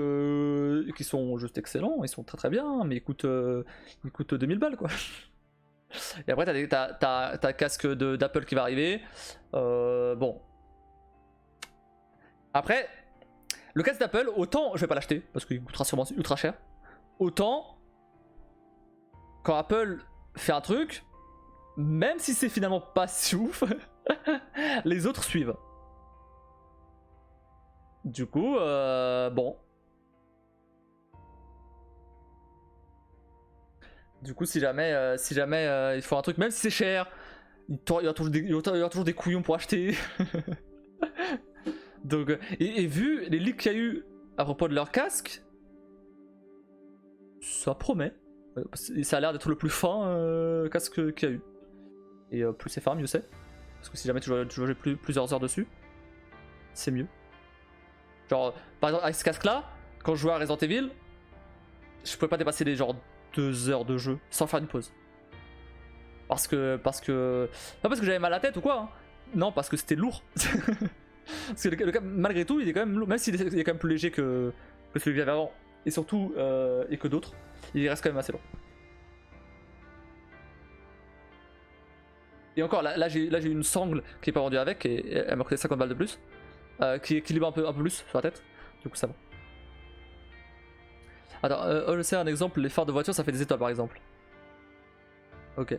qui sont juste excellents, ils sont très très bien, mais ils coûtent 2000 balles quoi. Et après t'as le casque d'Apple qui va arriver. Bon. Après, le casque d'Apple, autant je vais pas l'acheter parce qu'il coûtera sûrement ultra cher. Autant quand Apple fait un truc, même si c'est finalement pas si ouf, les autres suivent. Du coup, bon. Du coup, si jamais il faut un truc, même si c'est cher, il y aura toujours des couillons pour acheter. Donc, et vu les leaks qu'il y a eu à propos de leur casque, ça promet. Ça a l'air d'être le plus fin casque qu'il y a eu. Et plus c'est fin, mieux c'est. Parce que si jamais tu joues plusieurs heures dessus, c'est mieux. Genre, par exemple, avec ce casque là, quand je jouais à Resident Evil, je pouvais pas dépasser les genre 2 heures de jeu sans faire une pause. Parce que. Pas parce que j'avais mal à la tête ou quoi, hein. Non, parce que c'était lourd. Parce que malgré tout, il est quand même lourd, même s'il est quand même plus léger que celui que j'avais avant, et surtout, et que d'autres, il reste quand même assez lourd. Et encore, là j'ai une sangle qui est pas vendue avec, et elle m'a coûté 50 balles de plus, qui équilibre un peu plus sur la tête, du coup ça va. Attends, je sais un exemple, les phares de voiture ça fait des étoiles par exemple. Ok.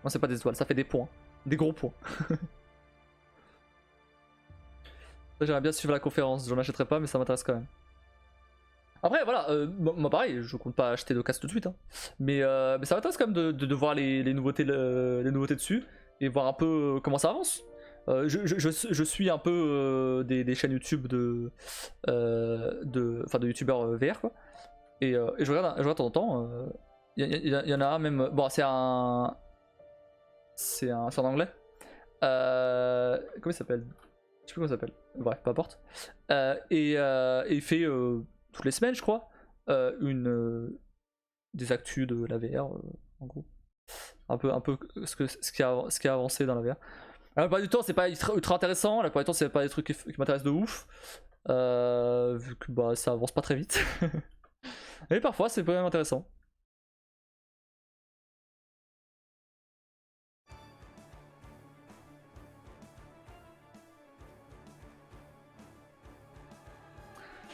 Non, c'est pas des étoiles, ça fait des points. Des gros points. J'aimerais bien suivre la conférence, j'en achèterai pas mais ça m'intéresse quand même. Après voilà, moi pareil, je compte pas acheter de casque tout de suite, hein. Mais ça m'intéresse quand même de voir les nouveautés dessus et voir un peu comment ça avance. Je suis un peu des chaînes YouTube de youtubeurs VR quoi. Et je regarde de temps en temps. Il y en a un même. Bon, c'est en anglais. Comment il s'appelle? Je sais plus comment il s'appelle. Bref, peu importe. Et il fait toutes les semaines, je crois, des actus de la VR, en gros. Un peu ce qui a avancé dans la VR. La plupart du temps, c'est pas ultra intéressant. La plupart du temps, c'est pas des trucs qui m'intéressent de ouf. Vu que bah, ça avance pas très vite. Et parfois, c'est quand même intéressant.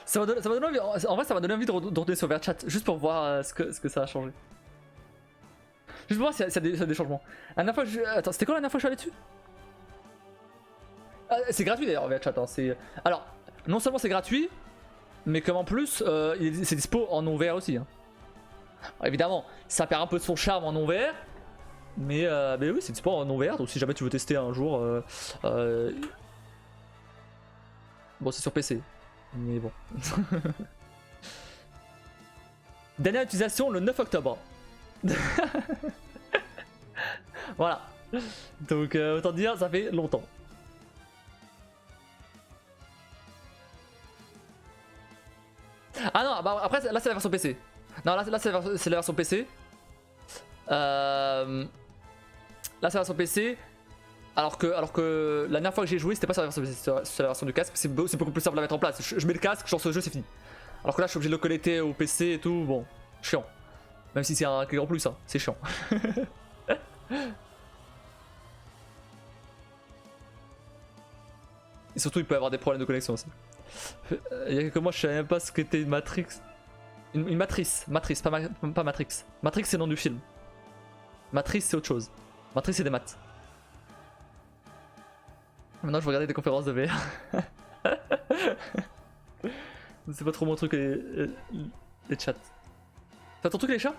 Ça m'a donné envie, en vrai ça m'a donné envie de retourner sur VRChat juste pour voir ce que ça a changé. Juste pour voir s'il y a des changements. La dernière fois attends, c'était quoi la dernière fois que je suis allé dessus? C'est gratuit d'ailleurs VRChat, hein. Alors, non seulement c'est gratuit, mais comme en plus c'est dispo en non-VR aussi, hein. Alors, évidemment, ça perd un peu de son charme en non-VR, mais oui c'est dispo en non-VR, donc si jamais tu veux tester un jour... Bon c'est sur PC. Mais bon. Dernière utilisation le 9 octobre. Voilà. Donc autant dire, ça fait longtemps. Ah non, bah après là c'est la version PC. Non, là c'est la version PC. Là c'est la version PC. Alors que la dernière fois que j'ai joué, c'était pas sur la version PC, c'est la version du casque. C'est beaucoup plus simple à mettre en place. Je mets le casque, genre ce jeu c'est fini. Alors que là je suis obligé de le connecter au PC et tout, bon, chiant. Même si c'est un clic en plus, hein, c'est chiant. Et surtout il peut y avoir des problèmes de connexion aussi. Il y a quelques mois je savais même pas ce qu'était une Matrix. Une matrice, pas Matrix. Matrix c'est le nom du film. Matrice c'est autre chose. Matrice c'est des maths. Maintenant je vais regarder des conférences de VR. C'est pas trop mon truc les chats. T'as ton truc les chats?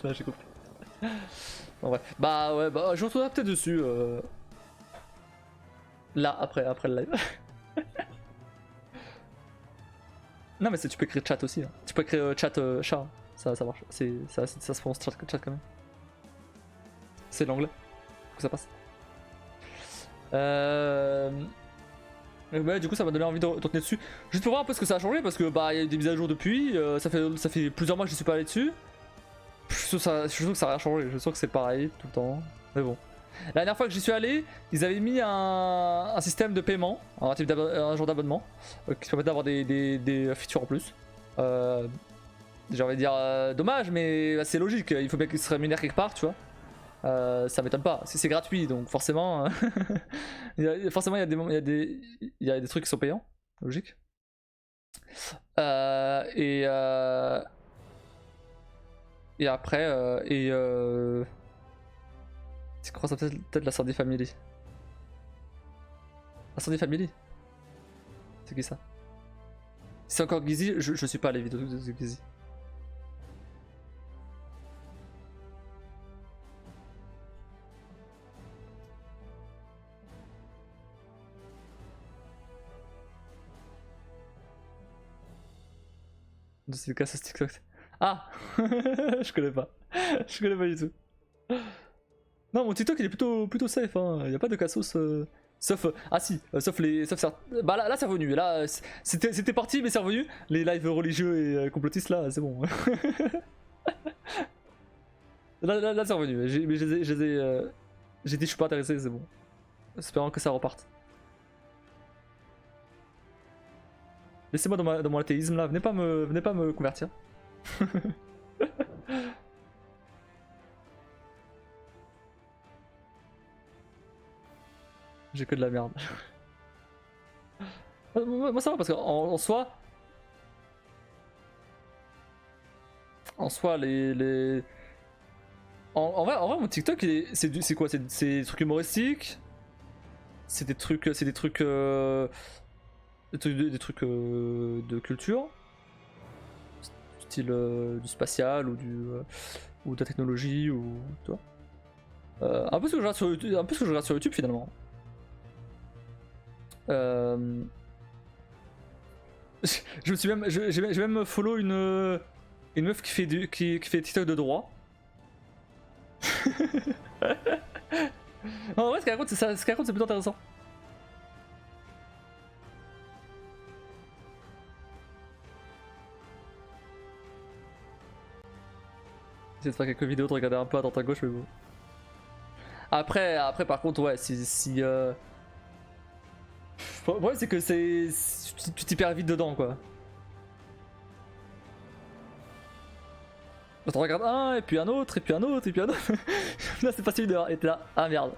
Là j'ai compris. Bon, ouais. Bah ouais, bah je retournerai peut-être dessus. Là, après le live. Non mais tu peux écrire chat aussi. Hein. Tu peux écrire chat chat. Ça marche. Ça se prononce chat quand même. C'est l'anglais. Que ça passe. Ouais, du coup ça m'a donné envie de retourner dessus. Juste pour voir un peu ce que ça a changé parce que bah il y a eu des mises à jour depuis. Ça fait plusieurs mois que je suis pas allé dessus. Je suis sûr que ça a rien changé. Je suis sûr que c'est pareil tout le temps. Mais bon. La dernière fois que j'y suis allé, ils avaient mis un système de paiement, un genre d'abonnement, qui permettait d'avoir des features en plus. J'ai envie de dire dommage, mais c'est logique, il faut bien qu'ils se rémunèrent quelque part, tu vois. Ça m'étonne pas, c'est gratuit, donc forcément, il y a des trucs qui sont payants, logique. Et après, c'est quoi ça, peut-être la Sandy Family. La Sandy Family? C'est qui ça? C'est encore Gizzy, je suis pas à les vidéos de Gizzy. C'est le cas sur TikTok. Ah je connais pas. Je connais pas du tout. Non, mon TikTok il est plutôt safe, hein. Il y a pas de cassos. Sauf. Ah si, sauf les. Bah là c'est revenu. Là c'était parti, mais c'est revenu. Les lives religieux et complotistes là, c'est bon. là c'est revenu. Mais j'ai dit je suis pas intéressé, c'est bon. Espérant que ça reparte. Laissez-moi dans mon athéisme là, venez pas me convertir. J'ai que de la merde. Moi ça va parce qu'en soi. En soi, en vrai, mon TikTok, c'est quoi? C'est des trucs humoristiques. C'est des trucs. Des trucs de culture. Style du spatial ou ou de la technologie ou. Tu vois. Un peu ce que je regarde sur YouTube, finalement. Je me suis même. J'ai même follow une meuf qui fait TikTok de droit. En vrai, ce qu'elle raconte, c'est plutôt intéressant. J'essaie de faire quelques vidéos, de regarder un peu à droite à gauche, mais bon. Après par contre, ouais, le problème, c'est que tu t'y perds vite dedans, quoi. T'en regardes un, et puis un autre, et puis un autre, et puis un autre. Là, c'est passé 1 heure, et t'es là, ah merde.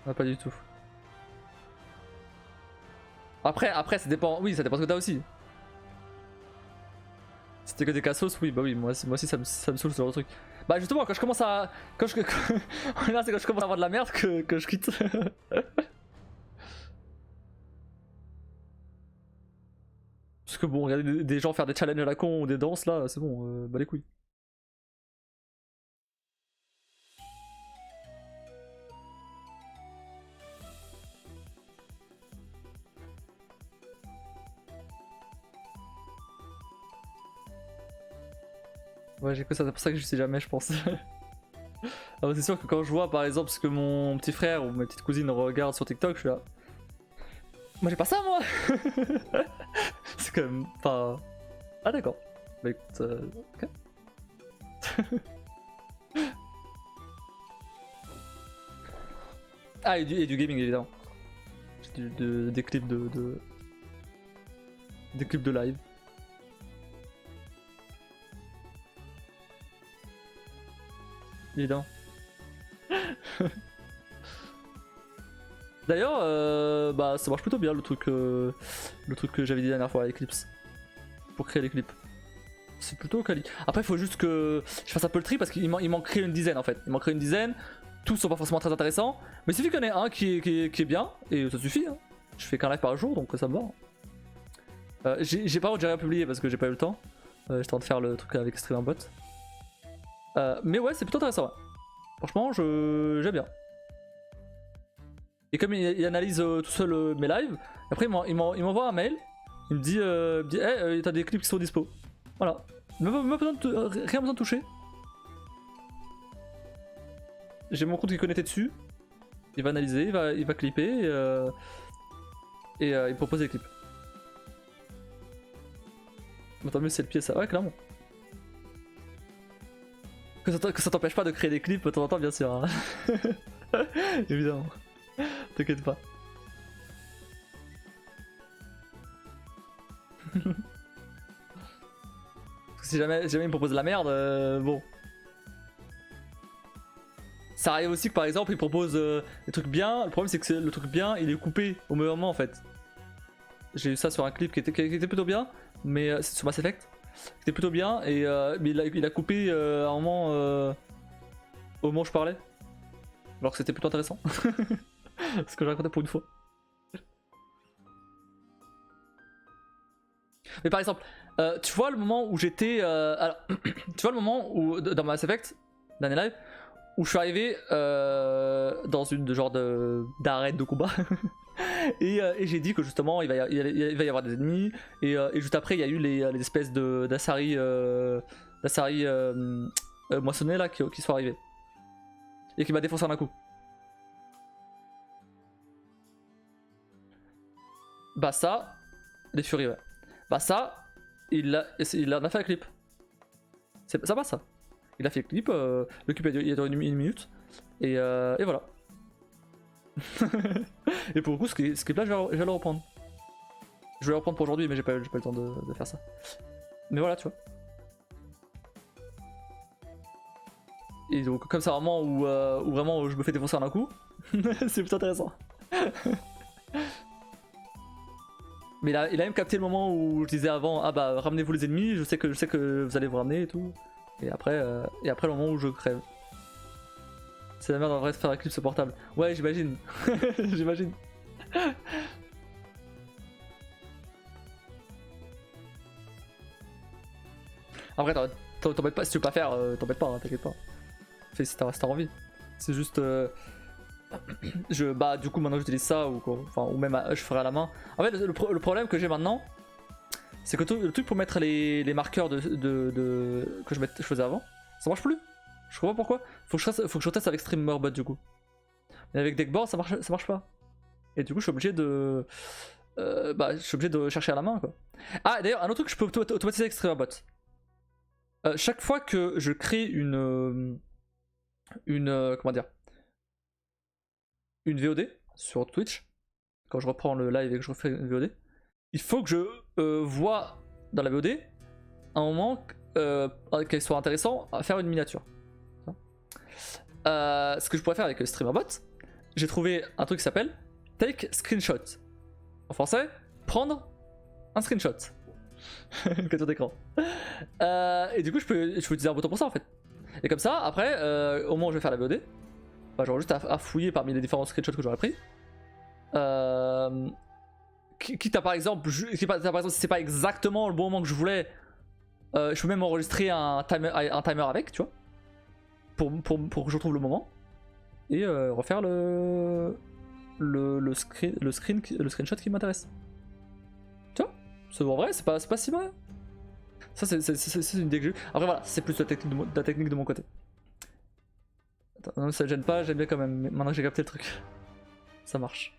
Ah, pas du tout. Après, ça dépend. Oui, ça dépend ce que t'as aussi. Si t'es que des cassos, oui, bah oui, moi aussi ça me saoule ce genre de truc. Bah justement, quand je commence à. Là, c'est quand je commence à avoir de la merde que je quitte. Parce que bon, regarder des gens faire des challenges à la con ou des danses là, c'est bon, bah les couilles. Ouais, j'ai que ça, c'est pour ça que je sais jamais, je pense. Ah bah, c'est sûr que quand je vois par exemple ce que mon petit frère ou ma petite cousine regarde sur TikTok, je suis là. Moi j'ai pas ça moi. C'est quand même pas. Ah d'accord. Bah écoute, ok. Ah et du gaming évidemment. Des clips des clips de live. Évidemment. D'ailleurs, bah ça marche plutôt bien le truc que j'avais dit la dernière fois, Eclipse, pour créer les clips. C'est plutôt quali. Après, il faut juste que je fasse un peu le tri parce qu'il manquerait une dizaine en fait. Il manquerait une dizaine. Tous sont pas forcément très intéressants, mais il suffit qu'il y en ait un qui est bien et ça suffit. Hein. Je fais qu'un live par jour donc ça me va. J'ai pas rien publié parce que j'ai pas eu le temps. J'étais en train de faire le truc avec StreamerBot. Mais ouais, c'est plutôt intéressant. Ouais. Franchement, j'aime bien. Et comme il analyse tout seul mes lives, après il m'envoie un mail, il me dit hey, t'as des clips qui sont dispo. Voilà. Rien besoin de toucher. J'ai mon compte qui est connecté dessus. Il va analyser, il va clipper et il propose des clips. Bon, tant mieux c'est le pied ça, ouais clairement. Que ça t'empêche pas de créer des clips de temps en temps bien sûr. Hein. Évidemment. T'inquiète pas. Si jamais il me propose de la merde, bon. Ça arrive aussi que par exemple il propose des trucs bien, le problème c'est que le truc bien il est coupé au mauvais moment en fait. J'ai eu ça sur un clip qui était plutôt bien, mais c'est sur Mass Effect. Qui était plutôt bien, et mais il a coupé à un moment au moment où je parlais. Alors que c'était plutôt intéressant. Ce que je racontais pour une fois. Mais par exemple, tu vois le moment où j'étais. Alors, tu vois le moment où, dans Mass Effect, dernier live, où je suis arrivé dans une genre d'arène de combat. et j'ai dit que justement il va y avoir des ennemis. Et juste après, il y a eu les espèces d'Asari moissonnés là qui sont arrivés. Et qui m'a défoncé en un coup. Bah ça, les Furies, ouais. Bah ça, il en a fait un clip. Ça passe ça. Il a fait le clip, le clip il a duré une minute. Et voilà. Et pour le coup, ce clip là, je vais le reprendre. Je vais le reprendre pour aujourd'hui, mais j'ai pas eu le temps de faire ça. Mais voilà, tu vois. Et donc, comme ça, vraiment, où vraiment je me fais défoncer en un coup, c'est plutôt intéressant. Mais il a même capté le moment où je disais avant, ah bah ramenez-vous les ennemis, je sais que vous allez vous ramener et tout. Et après le moment où je crève. C'est la merde en vrai de faire un clip ce portable. Ouais, j'imagine. J'imagine. Après, t'embêtes pas, si tu veux pas faire, t'embêtes pas, hein, t'inquiète pas. Fais si t'as envie. C'est juste. Bah, du coup, maintenant j'utilise ça ou quoi. Enfin, ou même je ferai à la main. En fait, le problème que j'ai maintenant, c'est que le truc pour mettre les marqueurs que je faisais avant, ça marche plus. Je comprends pas pourquoi. Faut que je teste avec StreamerBot du coup. Mais avec Deckboard, ça marche pas. Et du coup, je suis obligé de. Bah, je suis obligé de chercher à la main quoi. Ah, d'ailleurs, un autre truc que je peux automatiser avec StreamerBot. Chaque fois que je crée une comment dire, une VOD sur Twitch, quand je reprends le live et que je refais une VOD, il faut que je vois dans la VOD un moment qu'elle soit intéressant à faire une miniature. Ce que je pourrais faire avec StreamerBot, j'ai trouvé un truc qui s'appelle Take Screenshot. En français, prendre un screenshot. Capture d'écran. Et du coup, je peux utiliser un bouton pour ça en fait. Et comme ça, après, au moment où je vais faire la VOD, bah, j'aurai juste à fouiller parmi les différents screenshots que j'aurais pris. quitte à par exemple, si c'est pas exactement le bon moment que je voulais, je peux même enregistrer un timer avec, tu vois, pour que je retrouve le moment et refaire le screenshot qui m'intéresse. Tu vois, c'est en vrai, c'est pas si mal. Ça, c'est une idée que j'ai eue. Après, voilà, c'est plus la technique de mon côté. Attends, non, ça gêne pas, j'aime bien quand même. Maintenant que j'ai capté le truc, ça marche.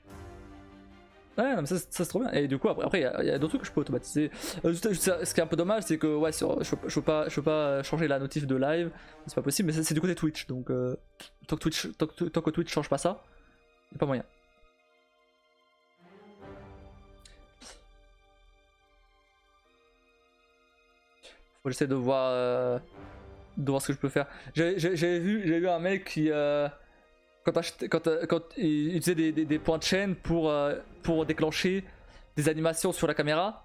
Ouais, non, mais ça c'est trop bien. Et du coup, après, il y a d'autres trucs que je peux automatiser. Ce qui est un peu dommage, c'est que ouais, je peux pas changer la notif de live, c'est pas possible, mais c'est du côté Twitch. Donc, tant que Twitch change pas ça, y'a pas moyen. Faut que j'essaie de voir ce que je peux faire. J'ai vu un mec qui. Quand il utilisait des points de chaîne pour déclencher des animations sur la caméra,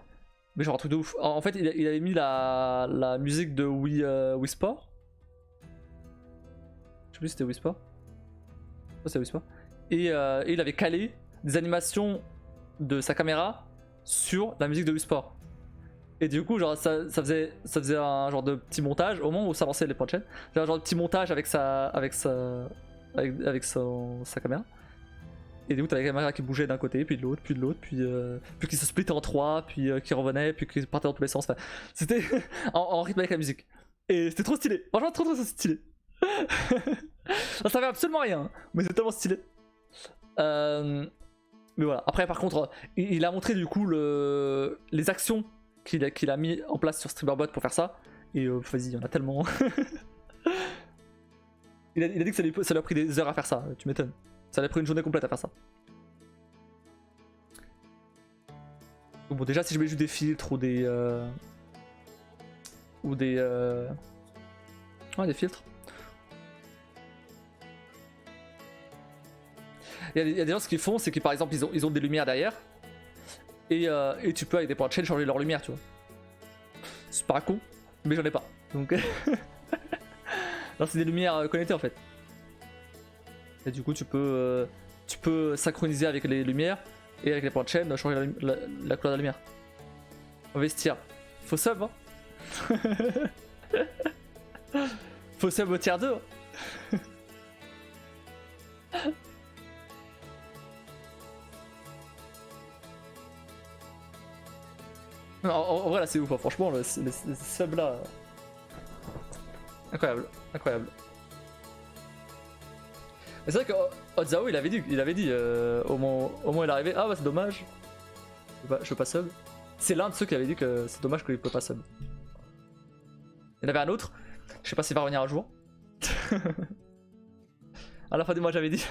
mais genre un truc de ouf. En fait, il avait mis la musique de Wii Sport. Je sais plus si c'était Wii Sport. Oh, c'est Wii Sport. Et il avait calé des animations de sa caméra sur la musique de Wii Sport. Et du coup, genre, ça faisait un genre de petit montage au moment où ça lançait les points de chaîne. Un genre de petit montage avec sa caméra. Et du coup, t'as la caméra qui bougeait d'un côté, puis de l'autre, puis qui se splittait en trois, puis qui revenait, puis qui partait dans tous les sens. Enfin, c'était en rythme avec la musique. Et c'était trop stylé. Franchement, trop stylé. Ça servait absolument à rien, hein, mais c'était tellement stylé. Mais voilà. Après, par contre, il a montré du coup les actions qu'il a mis en place sur StreamerBot pour faire ça. Et vas-y, il y en a tellement. Il a dit que ça lui a pris des heures à faire ça, tu m'étonnes. Ça lui a pris une journée complète à faire ça. Donc bon, déjà, si je mets juste des filtres ou des... Ouais, des filtres. Il y a des gens, ce qu'ils font, c'est que par exemple, ils ont des lumières derrière. Et tu peux, avec des points de chaîne, changer leur lumière, tu vois. C'est pas con, mais j'en ai pas. Donc... Non, c'est des lumières connectées en fait. Et du coup, tu peux synchroniser avec les lumières et avec les points de chaîne, changer la couleur de la lumière. Investir. Faut sub, hein. Faut sub au tiers 2. Hein. En vrai, là, c'est ouf, hein. Franchement, les subs là. Incroyable, incroyable. Mais c'est vrai que Odzao il avait dit au moment où il est arrivé, ah bah c'est dommage, je peux pas sub. C'est l'un de ceux qui avait dit que c'est dommage qu'il peut pas sub. Il y en avait un autre, je sais pas s'il va revenir un jour. À la fin du mois j'avais dit.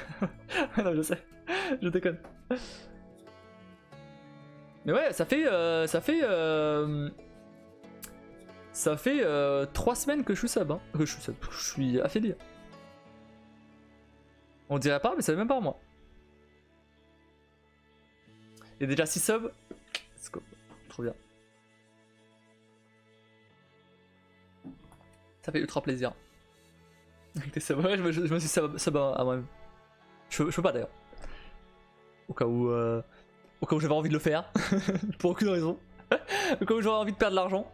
Non je sais, je déconne. Mais ouais, ça fait 3 semaines que je suis sub, hein. Que je suis affilié. On dirait pas, mais ça fait même pas moi. Il y a déjà 6 subs. Let's go. Trop bien. Ça fait ultra plaisir. Avec tes subs. Ouais, je me suis sub à moi-même. Je peux pas d'ailleurs. Au cas où j'avais envie de le faire. Pour aucune raison. Au cas où j'aurais envie de perdre de l'argent.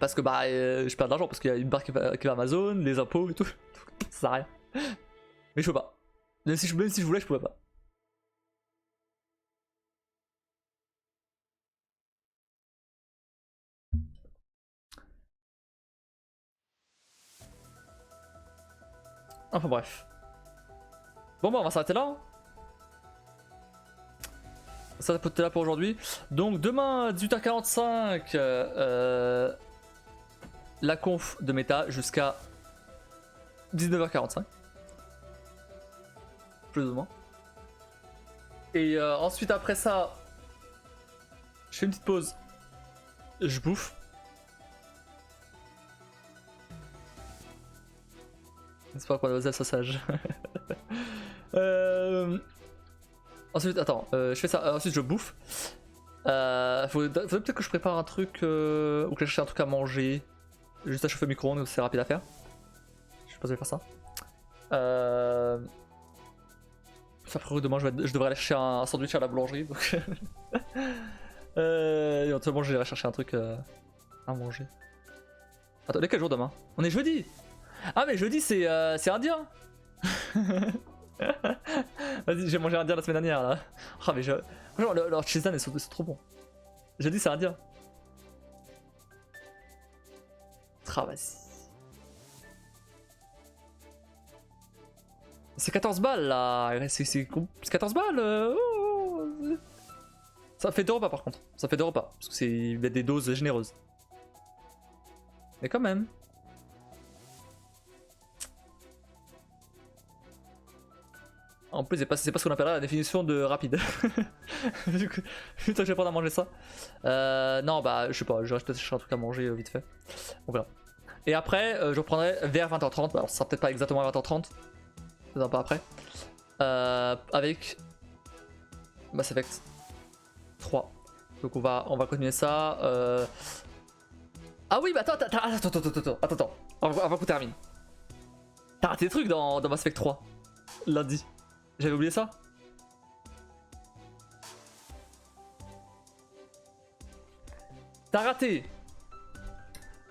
Parce que bah je perds de l'argent parce qu'il y a une barre qui va Amazon, les impôts et tout. Ça sert à rien. Mais je peux pas. Même si je voulais, je pouvais pas. Enfin bref. Bon bah on va s'arrêter là. Hein. Ça peut être là pour aujourd'hui. Donc demain 18h45 la conf de méta jusqu'à 19h45. Plus ou moins. Et ensuite après ça, je fais une petite pause. Je bouffe. C'est pas quoi oser ça sage. Ensuite, attends, je fais ça. Ensuite, je bouffe. Faudrait peut-être que je prépare un truc ou que je cherche un truc à manger. Juste à chauffer le micro-ondes, c'est rapide à faire. Je sais pas si je vais faire ça. Après, demain, je devrais aller chercher un sandwich à la boulangerie. Donc Éventuellement, j'irai chercher un truc à manger. Attends, quel jour demain? On est jeudi. Ah, mais jeudi, c'est indien. Vas-y, j'ai mangé indien la semaine dernière là. Ah, mais franchement, leur cheesan sont trop bons. Jeudi, c'est indien. Ah, vas-y. C'est 14 balles là. C'est 14 balles. Oh. Ça fait 2 repas par contre. Ça fait 2 repas. Parce que c'est des doses généreuses. Mais quand même. En plus, c'est pas ce qu'on appellerait la définition de rapide. Du coup, putain, je vais prendre à manger ça. Non, bah, je sais pas, je vais peut-être chercher un truc à manger vite fait. On verra. Et après, je reprendrai vers 20h30. Alors, ça sera peut-être pas exactement à 20h30. Un peu après. Avec Mass Effect 3. Donc, on va continuer ça. Ah oui, bah attends. Avant qu'on termine. T'as raté des trucs dans Mass Effect 3 lundi. J'avais oublié ça. T'as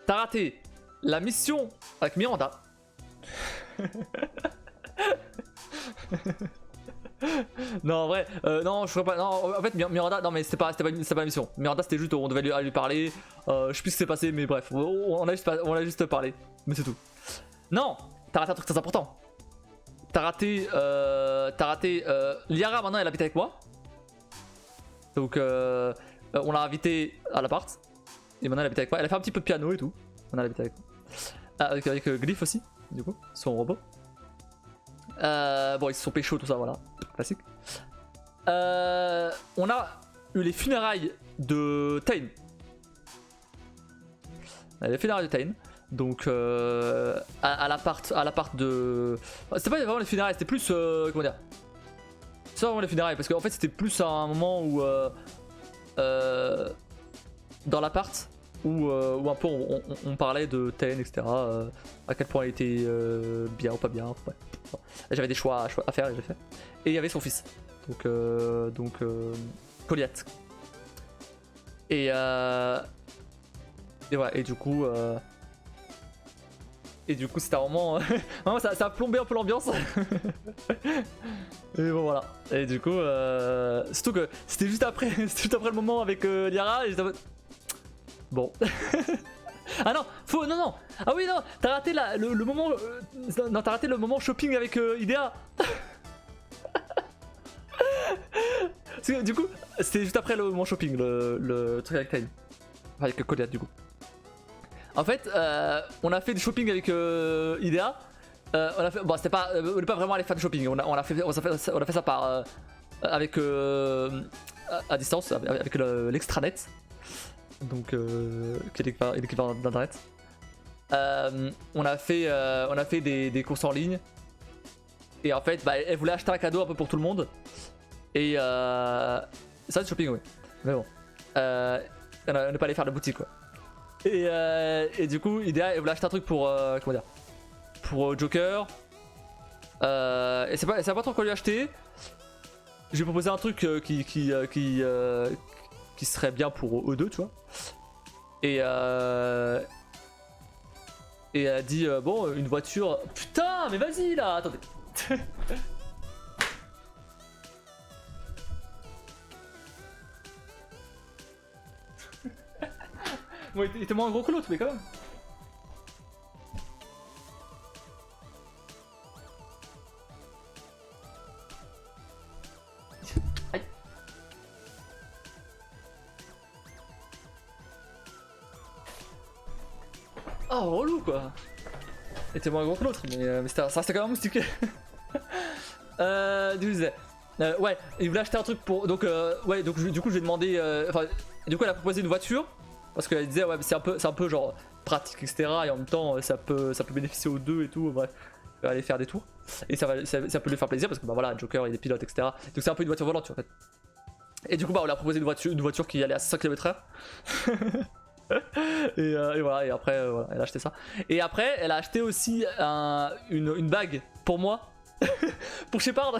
raté la mission avec Miranda. Non, en vrai, non, je ferais pas. Non, en fait, Miranda, non, mais c'était pas une mission. Miranda, c'était juste, on devait lui parler. Je sais plus ce qui s'est passé, mais bref, on a juste parlé. Mais c'est tout. Non, t'as raté un truc très important. T'as raté Liara. Maintenant, elle habite avec moi. Donc, on l'a invitée à l'appart. Et maintenant, elle habite avec moi. Elle a fait un petit peu de piano et tout. On a habité avec moi. Avec Glyph aussi, du coup, son robot. Bon, ils se sont pécho, tout ça, voilà. Classique. On a eu les funérailles de Tain. Les funérailles de Tain. Donc, à l'appart de. C'était pas vraiment les funérailles, c'était plus. Comment dire? C'est pas vraiment les funérailles, parce qu'en fait, c'était plus à un moment où. Dans l'appart. Où un peu on parlait de Tain, etc. À quel point elle était bien ou pas bien. Ouais. J'avais des choix à faire et j'ai fait. Et il y avait son fils. Donc Goliath. Et voilà, et du coup c'était un moment. Vraiment, ça a plombé un peu l'ambiance. Et bon voilà. Et du coup surtout que c'était juste après le moment avec Liara et j'étais en mode... Bon. Ah non, non. Ah oui, non, t'as raté le moment. Non, t'as raté le moment shopping avec Idea. Parce que du coup, c'était juste après le moment shopping, le truc avec Time. Enfin, avec Goliath, du coup. En fait, on a fait du shopping avec Idea. On a fait, bon, c'était pas, on n'est pas vraiment allé faire du shopping. On a fait ça par avec à distance avec l'extranet. Donc qui est l'équivalent d'internet. On a fait des courses en ligne. Et en fait, bah, elle voulait acheter un cadeau un peu pour tout le monde. Et ça c'est du shopping, oui. Mais bon, on n'est pas allé faire de boutique, quoi. Et du coup, Idea, elle voulait acheter un truc pour comment dire, pour Joker. Et c'est pas trop quoi lui acheter. Je lui ai proposé un truc qui serait bien pour eux deux, tu vois. Et elle a dit bon, une voiture. Putain, mais vas-y là, attendez. Bon, il était moins gros que l'autre, mais quand même. Aïe. Oh, relou quoi. Il était moins gros que l'autre, mais ça restait quand même moustique. Du coup, je disais. Ouais, il voulait acheter un truc pour. Donc, ouais, donc du coup, je lui ai demandé. Enfin, du coup, elle a proposé une voiture. Parce qu'elle disait, ouais, c'est un peu genre pratique, etc. Et en même temps, ça peut bénéficier aux deux et tout. Bref, aller faire des tours. Et ça peut lui faire plaisir parce que, bah voilà, Joker, il est pilote, etc. Donc, c'est un peu une voiture volante, en fait. Et du coup, bah, on lui a proposé une voiture qui allait à 100 km/h. Et voilà, et après, voilà, elle a acheté ça. Et après, elle a acheté aussi une bague pour moi, pour Shepard.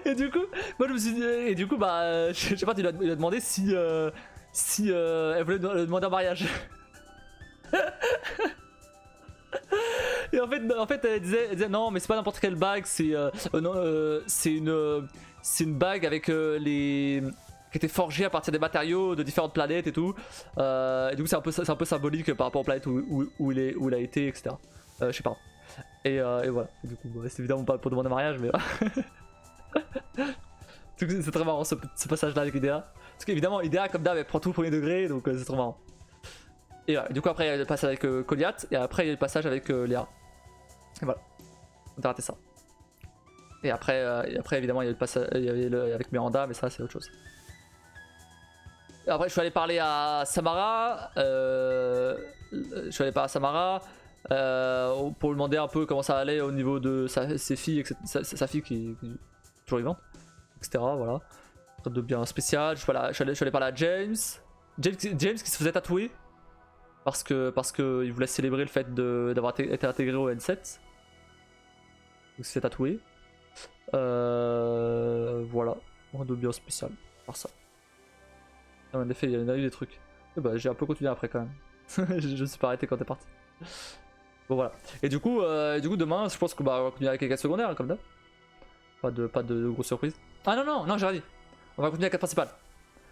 Et du coup, moi je me suis dit, et du coup, bah, je sais pas, il a demandé si elle voulait le demander en mariage. Et en fait elle disait non, mais c'est pas n'importe quelle bague, c'est une bague avec qui était forgée à partir des matériaux de différentes planètes et tout. Et du coup, c'est un peu symbolique par rapport aux planètes où il a été, etc. Je sais pas. Et voilà. Et du coup, c'est évidemment pas pour demander un mariage, mais. C'est très marrant ce passage là avec Idea. Parce qu'évidemment, Idea, comme d'hab, elle prend tout au premier degré, donc c'est trop marrant. Et voilà. Du coup, après, il y a le passage avec Goliath, et après, il y a le passage avec Léa. Et voilà. On a raté ça. Et après, évidemment, il y a le passage avec Miranda, mais ça, c'est autre chose. Et après, je suis allé parler à Samara. Pour lui demander un peu comment ça allait au niveau de ses filles, sa fille qui est toujours vivante, etc. Voilà. Truc de bien spécial. Je suis allé parler à James. James qui se faisait tatouer parce que il voulait célébrer le fait d'avoir été intégré au N7. Donc il s'est tatoué. Voilà. Rien de bien spécial par ça. En effet, il y en a eu des trucs. Et bah, j'ai un peu continué après quand même. Je me suis pas arrêté quand t'es parti. Bon voilà. Et du coup demain, je pense qu'on va continuer avec les quêtes secondaires hein, comme d'hab. Pas de grosses surprises. Ah non, j'ai rien dit. On va continuer la quête principale.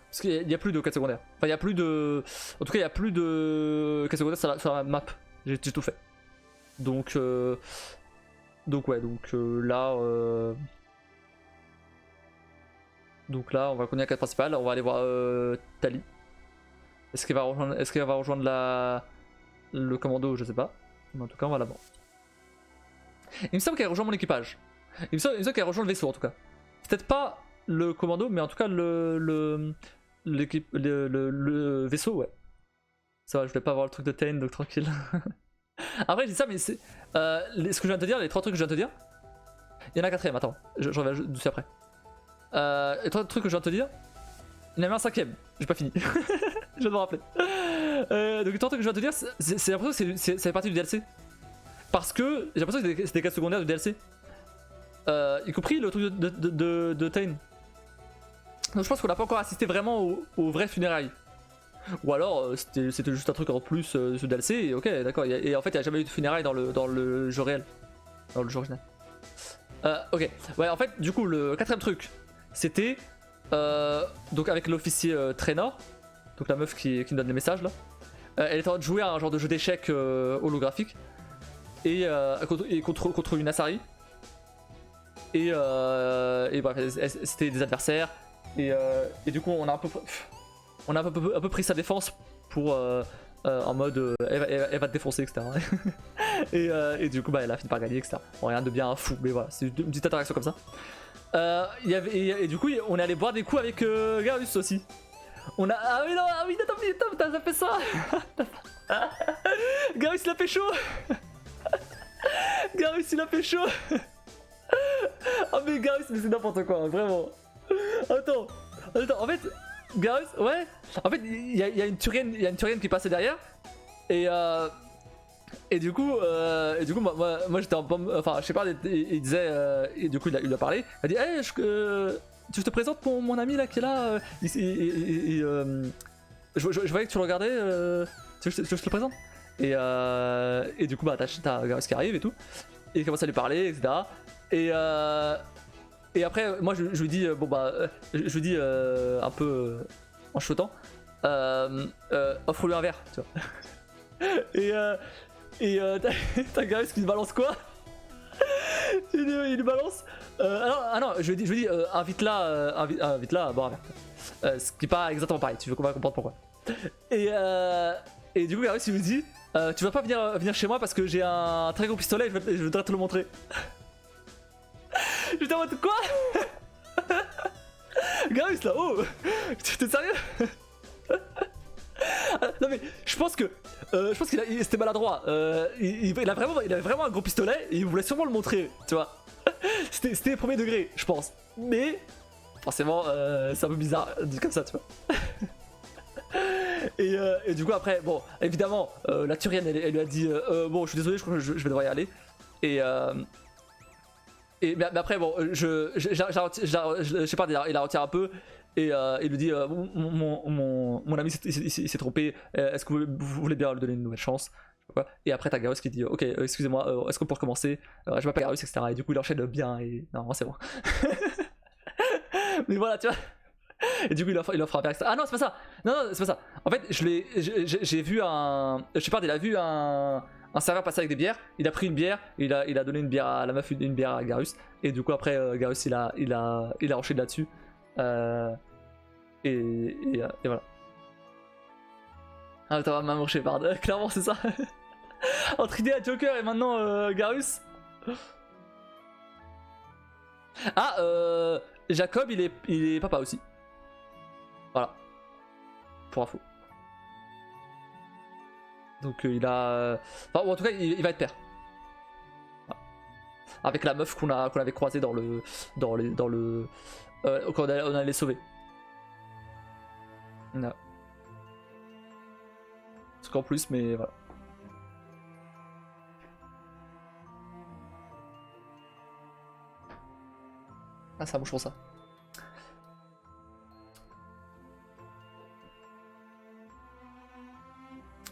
Parce qu'il n'y a plus de quêtes secondaires. Enfin, il n'y a plus de. En tout cas, il n'y a plus de quêtes secondaires sur la map. J'ai tout fait. Donc ouais, là. Donc là, on va continuer la quête principale. On va aller voir Tali. Est-ce qu'elle va rejoindre le commando? Je sais pas. Mais en tout cas, on va là-bas. Il me semble qu'elle rejoint mon équipage. Il me semble qu'elle rejoint le vaisseau en tout cas. Peut-être pas le commando, mais en tout cas le vaisseau, ouais. Ça va, je voulais pas avoir le truc de Tain, donc tranquille. Après, je dis ça, mais c'est. Ce que je viens de te dire, les 3 trucs que je viens de te dire. Il y en a un quatrième, attends. Je reviens dessus après. Les 3 trucs que je viens de te dire. Il y en avait un 5ème, j'ai pas fini. Je viens de me rappeler. Donc les 3 trucs que je viens de te dire, c'est l'impression que c'est partie du DLC. Parce que j'ai l'impression que c'est des quêtes secondaires du DLC. Y compris le truc de Tain. Donc je pense qu'on n'a pas encore assisté vraiment au vrai funérailles. Ou alors c'était juste un truc en plus sur le DLC et ok d'accord. Et en fait il n'y a jamais eu de funérailles dans le jeu réel. Dans le jeu original. Ok. Ouais en fait du coup le 4ème truc c'était donc avec l'officier Traynor. Donc la meuf qui me donne les messages là. Elle est en train de jouer à un genre de jeu d'échecs holographique. Et contre une Asari. Et bref, c'était des adversaires. Et du coup, on a un peu pris sa défense pour en mode elle va te défoncer, etc. et du coup, bah, elle a fini par gagner, etc. Bon, rien de bien fou, mais voilà, c'est une petite interaction comme ça. Et du coup, on est allé boire des coups avec Garus aussi. Ah oui, attends, t'as fait ça. Garus il a fait chaud. Garus il a fait chaud. Ah mais Garus mais c'est n'importe quoi, vraiment. Attends, en fait, Garus, ouais. En fait, il y a une Turienne qui passait derrière. Et du coup, moi j'étais en pomme. Enfin, je sais pas, il disait. Et du coup, il lui a parlé. Il a dit hey, je te présente mon ami là qui est là. Je voyais que tu le regardais. Tu veux que je te le présente et du coup, bah, t'as Garus qui arrive et tout. Et il commence à lui parler, etc. Et après, moi je lui dis, je lui dis un peu en chuchotant, offre-lui un verre, tu vois. T'as Garus qui se balance quoi? il lui balance. Non, je lui dis, invite-la à boire un verre. Ce qui est pas exactement pareil, tu veux qu'on va comprendre pourquoi. Et du coup, Garus il lui dit, tu vas pas venir chez moi parce que j'ai un très gros pistolet et je voudrais te le montrer. J'étais en mode quoi? Garus là, oh, t'es sérieux? Non mais je pense qu'il c'était maladroit. Il avait vraiment un gros pistolet et il voulait sûrement le montrer, tu vois. C'était premier degré, je pense. Mais forcément, c'est un peu bizarre dit comme ça, tu vois. Et du coup après, bon, évidemment, la Turienne, elle lui a dit bon, je suis désolé, je crois que je vais devoir y aller. Mais après, bon, je sais pas, il la retire un peu. Et il lui dit mon ami s'est trompé, est-ce que vous voulez bien lui donner une nouvelle chance? Et après t'as Garus qui dit ok, excusez-moi, est-ce qu'on peut recommencer? Je m'appelle Garus, etc. Et du coup il enchaîne bien et non, c'est bon. Mais voilà, tu vois. Et du coup il offre un verre, etc. Ah non, c'est pas ça. Non, c'est pas ça. En fait, j'ai vu je sais pas, il a vu un serveur passer avec des bières. Il a pris une bière, il a donné une bière à la meuf, une bière à Garus. Et du coup après Garus il a enchaîné là-dessus. Et voilà. Ah, t'as maman Shepard, clairement c'est ça. Entre idée à Joker et maintenant Garus. Ah, Jacob il est papa aussi. Voilà. Pour info. Donc il a. Enfin, ou en tout cas, il va être père. Voilà. Avec la meuf qu'on avait croisée dans le. Quand on allait les sauver. Non. Parce qu'en plus, mais voilà. Ah, ça bouge pour ça.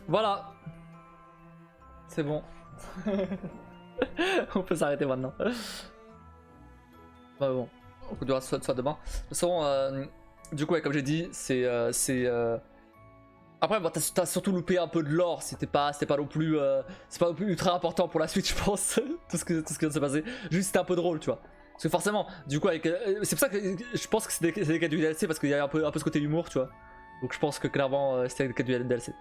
Voilà. C'est bon. On peut s'arrêter maintenant. Bah bon, on continuera soit demain. De toute façon, du coup, ouais, comme j'ai dit, c'est. Après, bon, t'as surtout loupé un peu de l'or. C'était pas non plus, c'est pas non plus ultra important pour la suite, je pense. tout ce qui vient de se passer. Juste, c'était un peu drôle, tu vois. Parce que forcément, du coup, c'est pour ça que je pense que c'est des cas du DLC parce qu'il y a un peu ce côté humour, tu vois. Donc je pense que clairement, c'était des cas du DLC.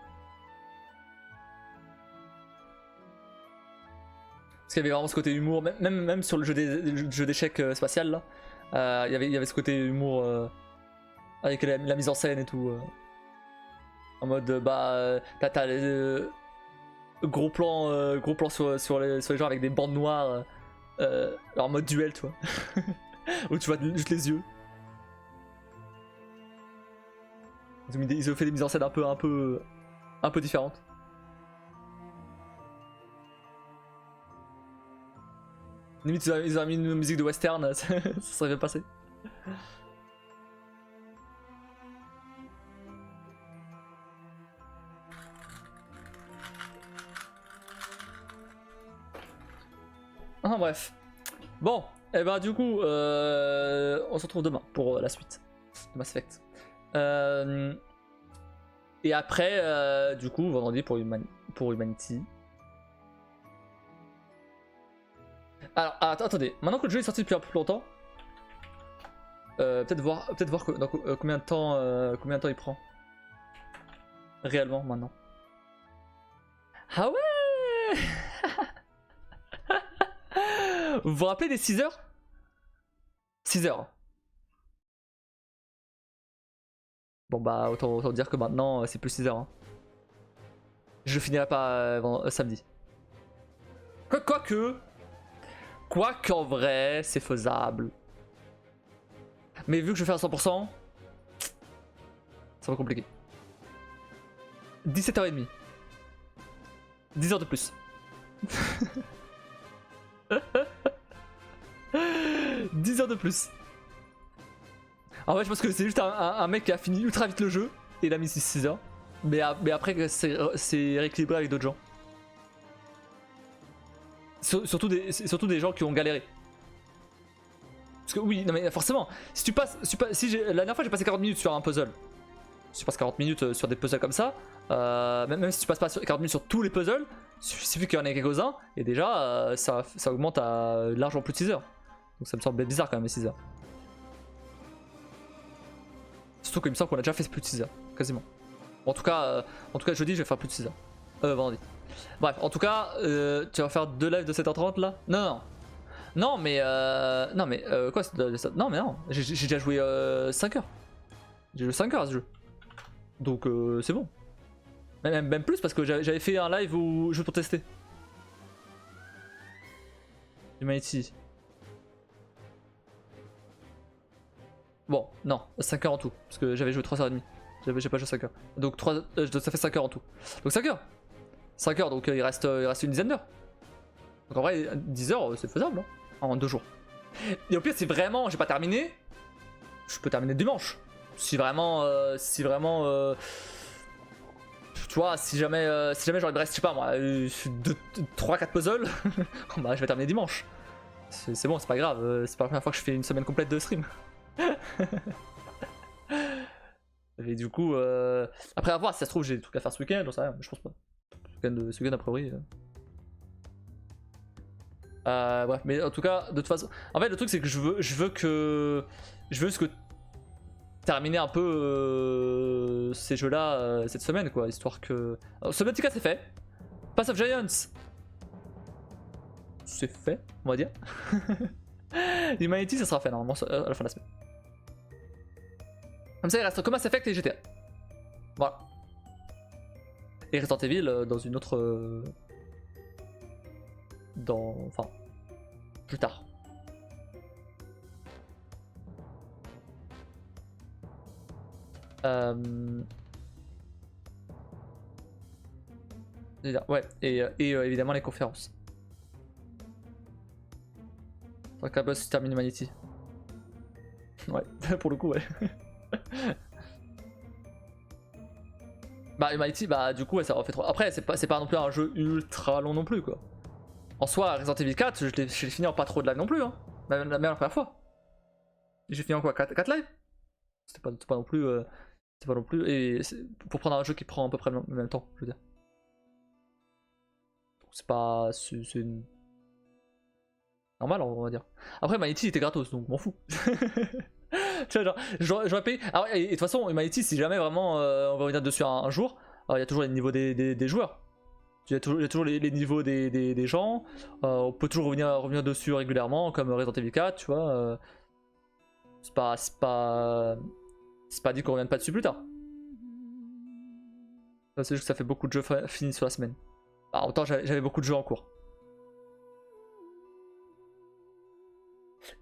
Parce qu'il y avait vraiment ce côté humour, même sur le jeu d'échecs spatial là, il y avait ce côté humour avec la mise en scène et tout. En mode t'as les gros plans sur les gens avec des bandes noires en mode duel, tu vois. Où tu vois juste les yeux. Ils ont fait des mises en scène un peu différentes. Limite ils ont mis une musique de western, ça serait bien passé. Ah bref. Bon, et bah du coup on se retrouve demain pour la suite de Mass Effect. Et après du coup vendredi pour Humanity. Alors attendez, maintenant que le jeu est sorti depuis un peu plus longtemps, peut-être voir combien de temps il prend réellement maintenant. Ah ouais. Vous vous rappelez des 6 heures? 6 heures. Bon bah autant dire que maintenant c'est plus 6 heures. Hein. Je finirai pas samedi. Quoi qu'en vrai, c'est faisable. Mais vu que je fais à 100%, ça va compliquer. 17h30. 10 heures de plus. 10 heures de plus. En vrai, je pense que c'est juste un mec qui a fini ultra vite le jeu et il a mis 6 heures. Mais après, c'est rééquilibré avec d'autres gens. Surtout des gens qui ont galéré. Parce que oui, non mais forcément, la dernière fois j'ai passé 40 minutes sur un puzzle. Si tu passes 40 minutes sur des puzzles comme ça, même si tu passes pas 40 minutes sur tous les puzzles, il suffit qu'il y en ait quelques-uns, et déjà ça augmente à largement plus de 6 heures. Donc ça me semble bizarre quand même, les 6 heures. Surtout qu'il me semble qu'on a déjà fait plus de 6 heures, quasiment. Bon, en tout cas jeudi je vais faire plus de 6 heures. Vendredi. Bref, en tout cas, tu vas faire 2 lives de 7h30 là? Non mais quoi non mais non, j'ai déjà joué 5 heures. J'ai joué 5 heures à ce jeu. Donc c'est bon. Même plus parce que j'avais fait un live où juste pour tester. Humanity. Bon, non, 5 heures en tout. Parce que j'avais joué 3h30. J'ai pas joué 5 heures. Donc ça fait 5 heures en tout. Donc 5 heures. 5 heures, donc il reste une dizaine d'heures. Donc en vrai, 10 heures, c'est faisable, hein, en 2 jours. Et au pire, si vraiment j'ai pas terminé, je peux terminer dimanche. Si vraiment. Tu vois, si jamais genre il me reste, je sais pas moi, 3-4 puzzles, bah je vais terminer dimanche. C'est bon, c'est pas grave, c'est pas la première fois que je fais une semaine complète de stream. Et du coup, après à voir, si ça se trouve j'ai des trucs à faire ce week-end, j'en sais rien, mais je pense pas. Ce week-end a priori. Bref, mais en tout cas, de toute façon. En fait, le truc c'est que je veux juste que terminer un peu ces jeux-là cette semaine, quoi, histoire que. Subnautica c'est fait. Pass of Giants, c'est fait, on va dire. Humanity, ça sera fait normalement à la fin de la semaine. Comme ça, il reste que Mass Effect et GTA. Voilà. Et Resident Evil dans une autre. Enfin. Plus tard. Ouais, et évidemment les conférences. Faudrait que la boss termine Humanity. Ouais, pour le coup, ouais. Bah, Humanity, bah, du coup, ouais, ça refait trop. Après, c'est pas non plus un jeu ultra long non plus, quoi. En soi, Resident Evil 4, je l'ai fini en pas trop de live non plus, hein. Même la première fois. J'ai fini en quoi, 4 lives. C'était pas non plus. C'est pas non plus. Et pour prendre un jeu qui prend à peu près le même temps, je veux dire. C'est pas. C'est normal, on va dire. Après, Humanity était gratos, donc m'en fous. Tu vois, genre, j'aurais payé. Ah ouais, et de toute façon, Humanity, si jamais vraiment on va revenir dessus un jour, il y a toujours les niveaux des joueurs. Il y a toujours les niveaux des gens. On peut toujours revenir dessus régulièrement, comme Resident Evil 4, tu vois. C'est pas dit qu'on revienne pas dessus plus tard. C'est juste que ça fait beaucoup de jeux finis sur la semaine. Bah, autant j'avais beaucoup de jeux en cours.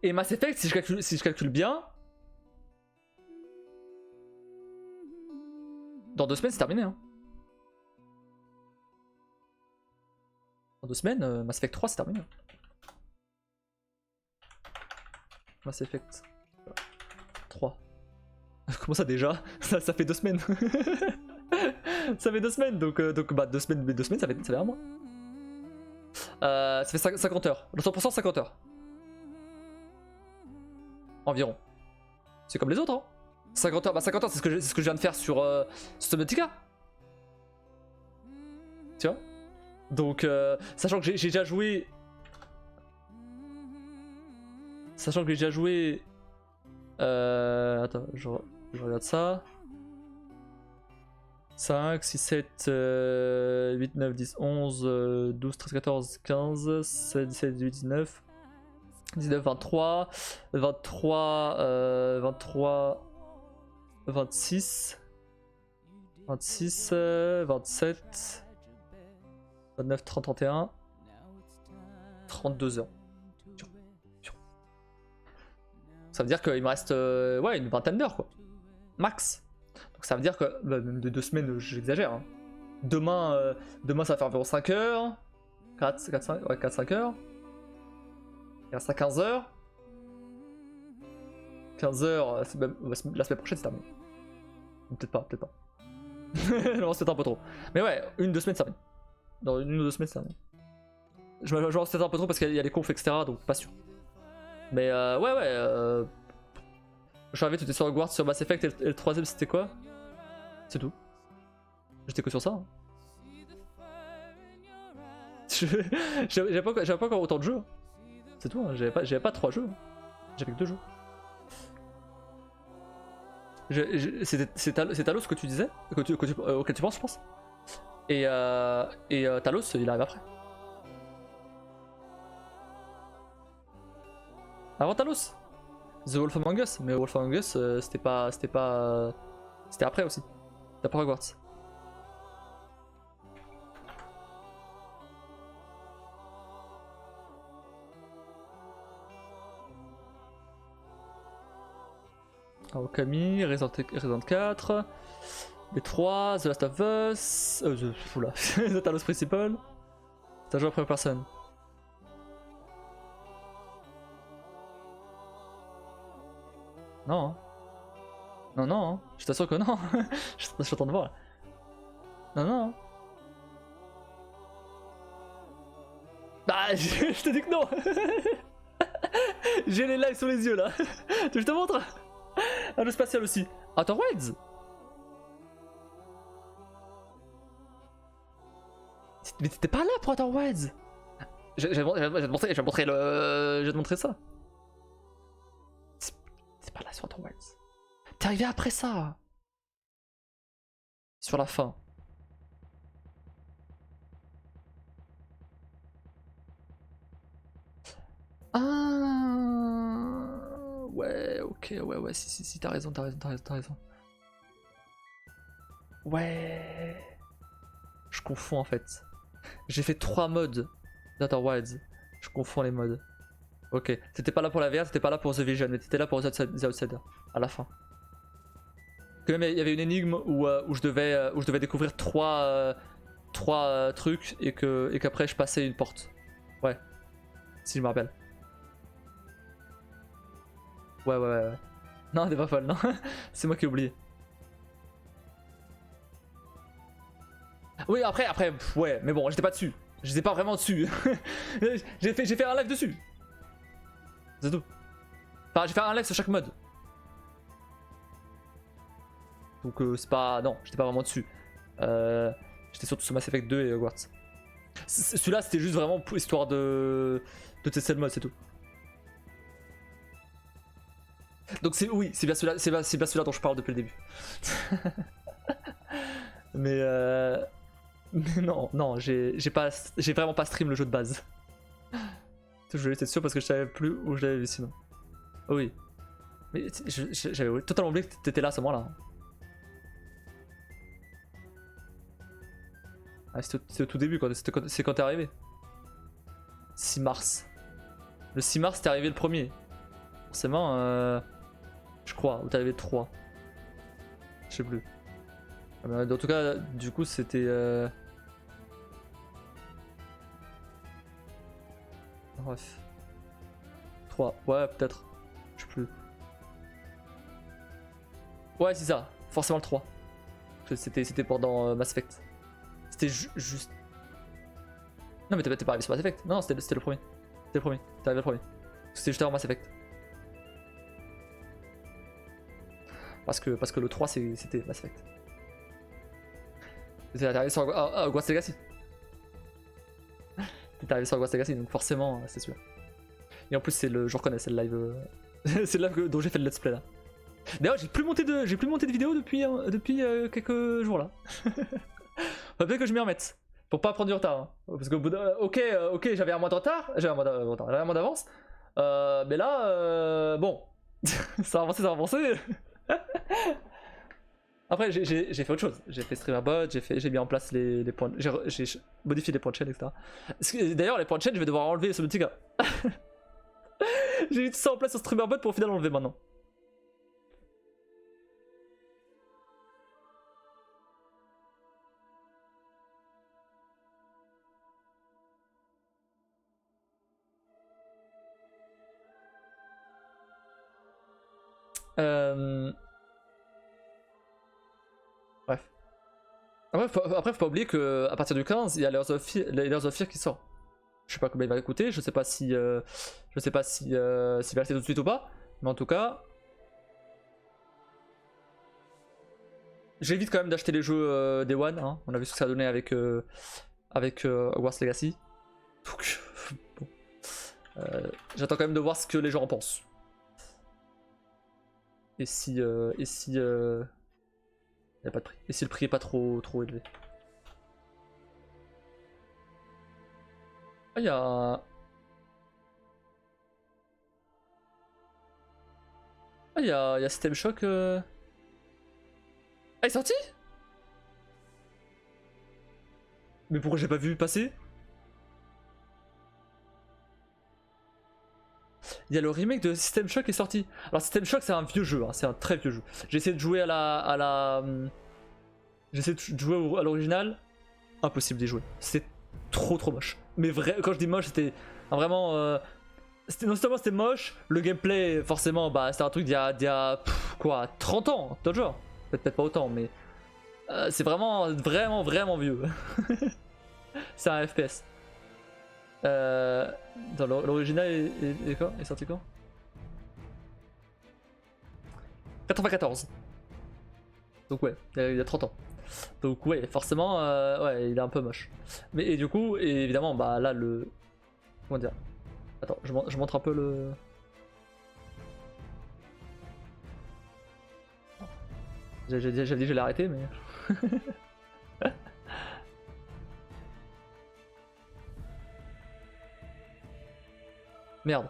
Et Mass Effect, si je calcule bien, dans 2 semaines c'est terminé. Hein. Dans 2 semaines, Mass Effect 3 c'est terminé. Mass Effect 3. Comment ça déjà ça fait 2 semaines. Ça fait 2 semaines, donc bah 2 semaines, ça fait un mois. Ça fait 50 heures. Le 100% 50 heures. Environ. C'est comme les autres, hein. 50 heures, bah 50 heures, c'est ce que je viens de faire sur Subnautica. Tu vois. Donc, sachant que j'ai déjà joué. Attends, je regarde ça. 5, 6, 7, 8, 9, 10, 11, 12, 13, 14, 15, 16, 17, 18, 19, 19, 23, 26, 27, 29, 30, 31, 32 heures. Ça veut dire qu'il me reste ouais, une vingtaine d'heures, quoi. Max. Donc ça veut dire que même de 2 semaines, j'exagère. Hein. Demain, ça va faire environ 5 heures. 4-5 heures. Il reste à 15 heures. 15 heures, même, la semaine prochaine c'est terminé. Peut-être pas. Non, c'est un peu trop. Mais ouais, 1-2 semaines ça termine. Dans 1 ou 2 semaines ça termine. Je pense peut-être un peu trop parce qu'il y a les confs, etc. Donc pas sûr. Mais ouais. Je savais, tu étais sur Hogwarts, sur Mass Effect et le 3ème c'était quoi? C'est tout. J'étais que sur ça. Hein. J'avais pas encore autant de jeux. C'est tout, hein. J'avais pas 3 jeux. J'avais que 2 jeux. C'est Talos que tu disais, auquel tu penses, je pense. Et Talos, il arrive après. Avant Talos, The Wolf Among Us, mais Wolf Among Us, c'était après aussi. C'était après Hogwarts. Okami, Resident 4, les 3, The Last of Us, The Talos Principle. C'est un jeu à première personne. Non. Hein. Non, non. Hein. Je t'assure que non. Je suis en train de voir. Non, non. Bah, je te dis que non. J'ai les lives sous les yeux là. Je te montre. Ah, le spatial aussi. Outer Wilds. Mais t'étais pas là pour Outer Wilds. Je vais te montrer ça. C'est pas là sur Outer Wilds. T'es arrivé après ça. Sur la fin. Ah ouais, ok, ouais, si, t'as raison. Ouais. Je confonds en fait. J'ai fait 3 modes d'Outer Wilds. Je confonds les modes. Ok, t'étais pas là pour la VR, t'étais pas là pour The Vision, mais t'étais là pour The Outsider, à la fin. Que même il y avait une énigme où je devais découvrir 3 trucs et qu'après je passais une porte. Ouais, si je me rappelle. Ouais. Non, t'es pas folle, non. C'est moi qui ai oublié. Oui, après, ouais, mais bon, j'étais pas dessus. J'étais pas vraiment dessus. j'ai fait un live dessus. C'est tout. Enfin, j'ai fait un live sur chaque mode. Donc c'est pas... Non, j'étais pas vraiment dessus. J'étais surtout sur Mass Effect 2 et Hogwarts. Celui-là, c'était juste vraiment histoire de tester le mode, c'est tout. Donc oui, c'est bien celui-là dont je parle depuis le début. Mais non, j'ai vraiment pas stream le jeu de base. Je voulais être sûr parce que je savais plus où je l'avais vu sinon. Oh oui. Mais j'avais totalement oublié que t'étais là à ce moment-là. Ah, c'était au tout début, c'est quand t'es arrivé. 6 mars. Le 6 mars, t'es arrivé le premier. Forcément, je crois, ou t'es arrivé le 3. Je sais plus. En tout cas, du coup, c'était... Bref. 3, ouais, peut-être. Je sais plus. Ouais, c'est ça, forcément le 3. C'était pendant Mass Effect. C'était juste... Non mais t'es pas arrivé sur Mass Effect. Non, c'était le premier. C'était le premier, t'es arrivé le premier. C'était juste avant Mass Effect. Parce que le 3 c'était Mass Effect. T'es arrivé sur Hogwarts Legacy. T'es arrivé sur Hogwarts Legacy, donc forcément c'est sûr. Et en plus je reconnais, c'est le live... c'est le live dont j'ai fait le let's play là. D'ailleurs j'ai plus monté de vidéos depuis quelques jours là. Faut bien que je m'y remette. Pour pas prendre du retard. Hein. Parce qu'au bout de... Ok, j'avais un mois de retard. J'avais un mois d'avance. Mais là, bon. ça a avancé. Après, j'ai fait autre chose. J'ai fait StreamerBot, j'ai mis en place les points... J'ai modifié les points de chaîne, etc. D'ailleurs, les points de chaîne, je vais devoir enlever ce petit gars. J'ai mis tout ça en place sur StreamerBot pour au final l'enlever maintenant. Bref. Après, faut pas oublier qu'à partir du 15, il y a Layers of Fear qui sort. Je sais pas combien il va coûter, je sais pas si s'il va rester tout de suite ou pas, mais en tout cas, j'évite quand même d'acheter les jeux Day One. Hein. On a vu ce que ça a donné avec Hogwarts Legacy. Donc, bon. J'attends quand même de voir ce que les gens en pensent. Et si y a pas de prix. Et si le prix est pas trop élevé. Ah, il y a System Shock. Ah, il est sorti? Mais pourquoi j'ai pas vu passer? Il y a le remake de System Shock qui est sorti. Alors System Shock c'est un vieux jeu, hein, c'est un très vieux jeu. J'ai essayé de jouer j'ai essayé de jouer à l'original. Impossible d'y jouer. C'est trop moche. Mais vrai, quand je dis moche, c'était vraiment... non seulement c'était moche, le gameplay forcément bah c'était un truc d'il y a quoi 30 ans, d'autres genre. Peut-être pas autant mais c'est vraiment vieux. C'est un FPS. L'original est quoi? Est sorti quand? 94. Donc ouais, il y a 30 ans. Donc ouais, forcément, ouais, il est un peu moche. Mais et du coup, et évidemment, bah là le... Comment dire? Attends, je montre un peu le... J'avais dit que j'allais arrêter, mais... Merde.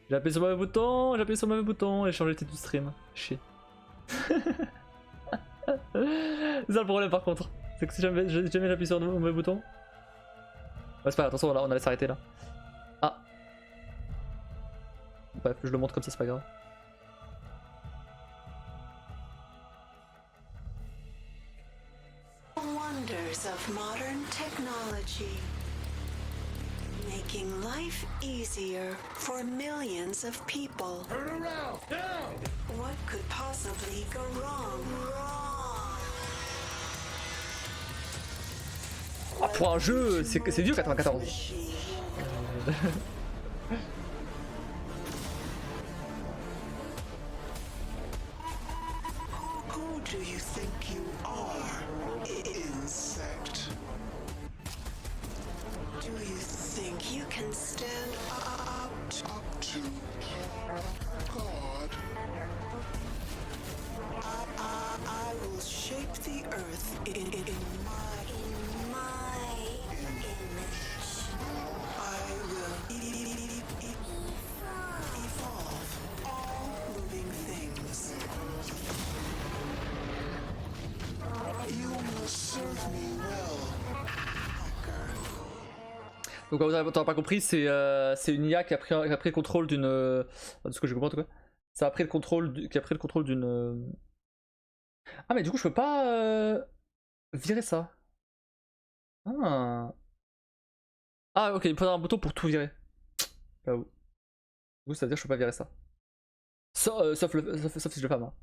J'ai appuyé sur le mauvais bouton, et changé le titre du stream. Chier. C'est ça le problème par contre. C'est que si jamais j'appuie sur le mauvais bouton... Ouais, c'est pas grave, attention, on allait s'arrêter là. Ah. Bref, je le montre comme ça, c'est pas grave. Wonders of modern technology, making life easier for millions of people. Turn around, down. What could possibly go wrong? Ah, pour un jeu, c'est vieux 94. Who do you think you are, insect? Do you think you can stand up to God? I will shape the earth in my image. I will evolve all living things. You will serve me well, hacker. Donc t'auras pas compris, c'est une IA qui a pris le contrôle d'une... de ce que j'ai compris en tout cas. Ça a pris le contrôle qui a pris le contrôle d'une... Ah mais du coup je peux pas virer ça. Ah ok, il faut avoir un bouton pour tout virer. Là où. Du coup ça veut dire que je peux pas virer ça. Sauf si je le fais moi.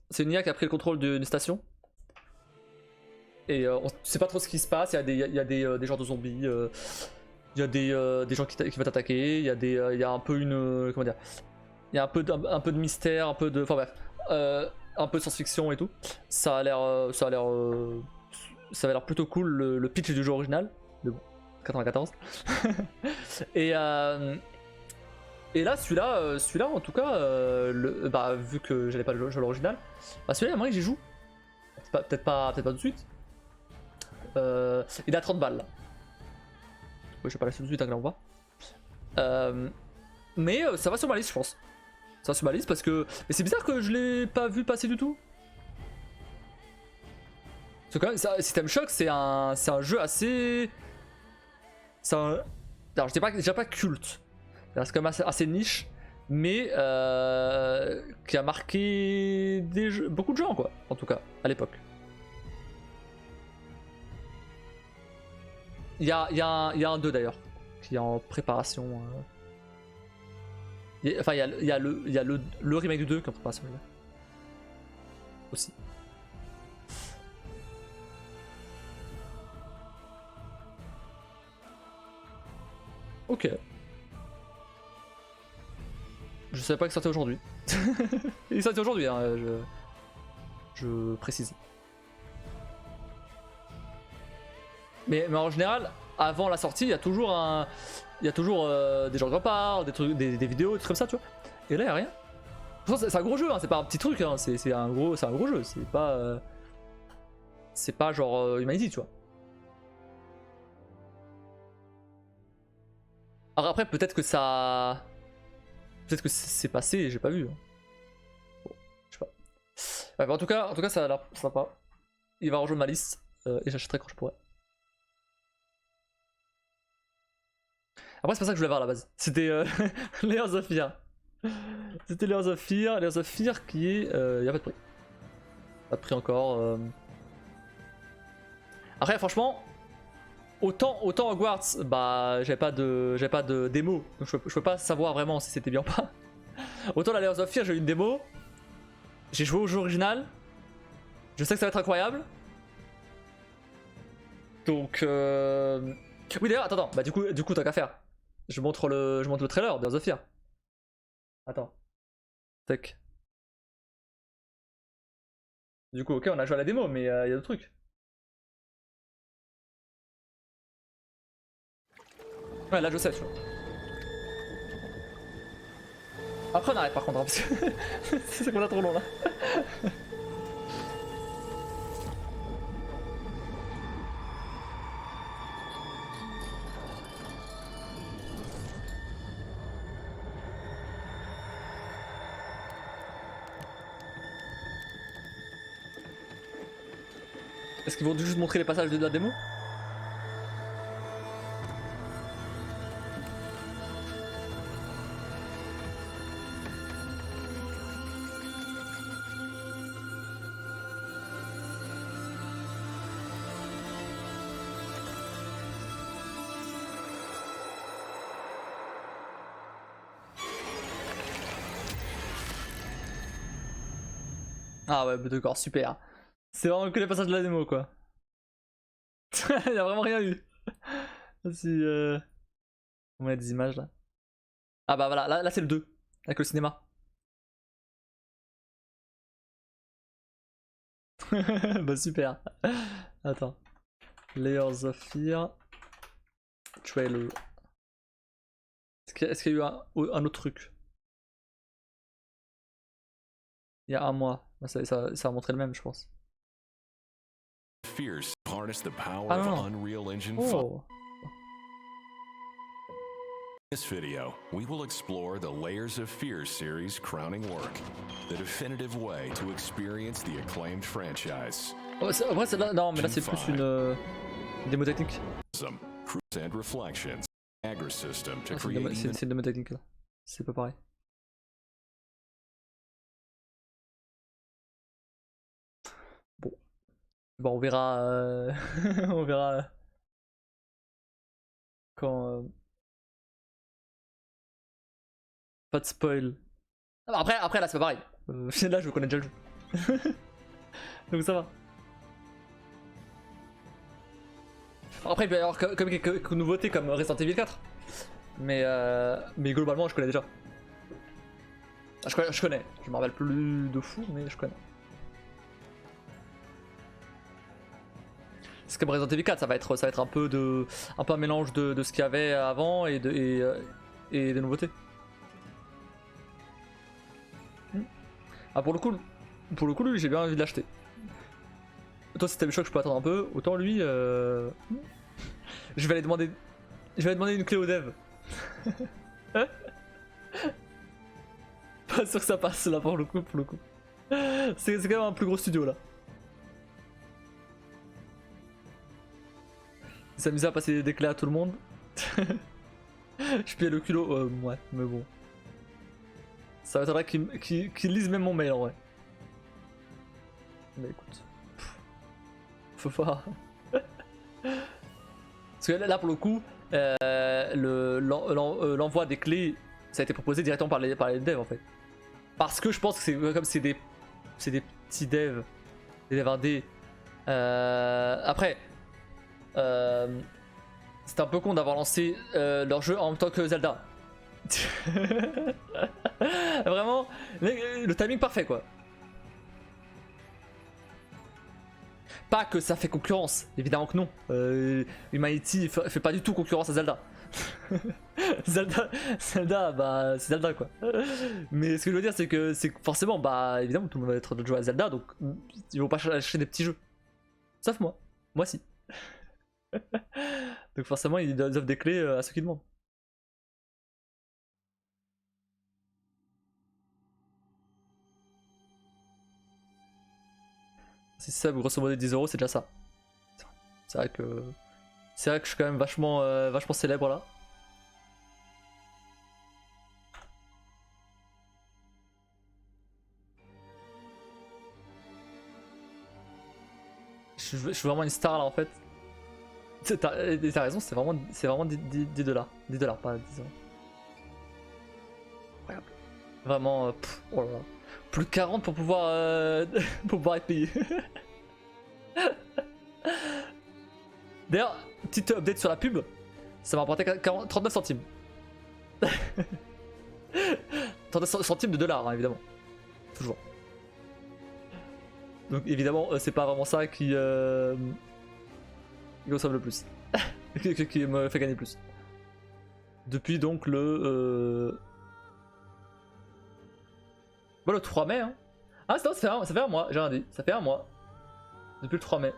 C'est une IA qui a pris le contrôle d'une station. Et on sait pas trop ce qui se passe, il y a des genres de zombies, il y a des gens qui vont t'attaquer, il y a un peu une... comment dire? Il y a un peu de mystère, un peu de... Enfin bref, un peu de science-fiction et tout. Ça a l'air plutôt cool le pitch du jeu original, de 94. et là celui-là en tout cas, bah, vu que j'allais pas jouer à l'original, bah celui-là il y a moyen que j'y joue. Peut-être pas tout de suite. Il a 30 balles là. Ouais, je vais pas laisser tout de suite, hein, là on va. Mais ça va sur ma liste, je pense. Ça va sur ma liste parce que. Mais c'est bizarre que je l'ai pas vu passer du tout. Parce que quand même, System Shock, c'est un jeu assez. Alors je dirais pas culte. C'est quand même assez niche. Mais qui a marqué beaucoup de gens, quoi. En tout cas, à l'époque. Il y a un 2 d'ailleurs, qui est en préparation. Enfin, il y a le remake du 2 qui est en préparation. Aussi. Ok. Je savais pas qu'il sortait aujourd'hui. Il sortait aujourd'hui, hein, je précise. Mais en général, avant la sortie, il y a toujours des gens qui en parlent, des vidéos, des trucs comme ça, tu vois. Et là, il y a rien. C'est un gros jeu, hein, c'est pas un petit truc, hein, c'est un gros jeu, c'est pas genre Humanity, tu vois. Alors après, peut-être que c'est passé et j'ai pas vu. Hein. Bon, je sais pas. Ouais, en tout cas, ça a l'air sympa. Il va rejoindre ma liste et j'achèterai quand je pourrai. Après, c'est pas ça que je voulais avoir à la base. C'était Layers of Fear. C'était Layers of Fear qui est. Y a pas de prix. Pas de prix encore. Après, franchement, autant Hogwarts, bah j'avais pas de démo, donc je peux pas savoir vraiment si c'était bien ou pas. Autant la Layers of Fear, j'ai eu une démo, j'ai joué au jeu original, je sais que ça va être incroyable. Donc oui d'ailleurs, attends, bah du coup t'as qu'à faire. Je montre le trailer de Layers of Fear. Attends. Tac. Du coup ok on a joué à la démo mais y a d'autres trucs. Ouais là je sais tu vois. Après on arrête par contre hein, parce que c'est qu'on a trop long là. Est-ce qu'ils vont juste montrer les passages de la démo? Ah ouais, bah d'accord, super. C'est vraiment que les passages de la démo quoi. Il y a vraiment rien eu. Si on met des images là. Ah bah voilà, là c'est le 2 avec le cinéma. Bah super. Attends. Layers of Fear. Trailer. Est-ce qu'il y a eu un autre truc? Il y a un mois. Bah, ça a montré le même je pense. Fierce harness the power Ah of non. Unreal Engine 5. Oh. In this video, we will explore the Layers of Fear series' crowning work, the definitive way to experience the acclaimed franchise. Oh, en vrai, là, non, mais là c'est plus une démo technique. Some Cruise and Reflections, Agra System to Ah, create c'est une démo technique là. C'est pas pareil. Bon. Bon, on verra. On verra quand. Pas de spoil. Ah, bah, après là c'est pas pareil. Là je connais déjà le jeu. Donc ça va. Après il peut y avoir comme quelques nouveautés comme Resident Evil 4. Mais globalement je connais déjà. Ah, je connais. Je me rappelle plus de fou mais je connais. C'est comme Resident Evil 4, ça va être un peu un mélange de ce qu'il y avait avant et des nouveautés. Ah pour le coup lui j'ai bien envie de l'acheter. Toi si t'as le choc je peux attendre un peu, autant lui je vais aller demander une clé au dev. Pas sûr que ça passe là pour le coup. C'est quand même un plus gros studio là. Il s'amusait à passer des clés à tout le monde. Je payais le culot, ouais, mais bon. Ça m'étonnerait qu'ils lisent même mon mail en vrai. Mais écoute. Faut pas. Parce que là pour le coup, l'envoi des clés, ça a été proposé directement par les devs en fait. Parce que je pense que c'est comme c'est des petits devs, des devs indés. Après, c'était un peu con d'avoir lancé leur jeu en même temps que Zelda. Vraiment, le timing parfait quoi. Pas que ça fait concurrence, évidemment que non. Humanity fait pas du tout concurrence à Zelda. Zelda, bah c'est Zelda quoi. Mais ce que je veux dire c'est que forcément, bah évidemment tout le monde va être de jouer à Zelda, donc ils vont pas acheter des petits jeux. Sauf moi si. Donc forcément ils offrent des clés à ceux qui demandent. Si ça, grosso modo 10€, c'est déjà ça. C'est vrai que je suis quand même vachement célèbre là. Je suis vraiment une star là en fait. T'as raison, c'est vraiment 10 dollars. 10 dollars, pas 10 euros. Incroyable. Vraiment, oh là là. Plus de 40 pour pouvoir, pour pouvoir être payé. D'ailleurs, petite update sur la pub, ça m'a rapporté 39 centimes. 39 centimes de dollars, hein, évidemment. Toujours. Donc évidemment, c'est pas vraiment ça qui consomme le plus. qui me fait gagner plus. Depuis donc le... Bon, le 3 mai, hein. Ah, ça fait un mois, j'ai rien dit. Ça fait un mois. Depuis le 3 mai.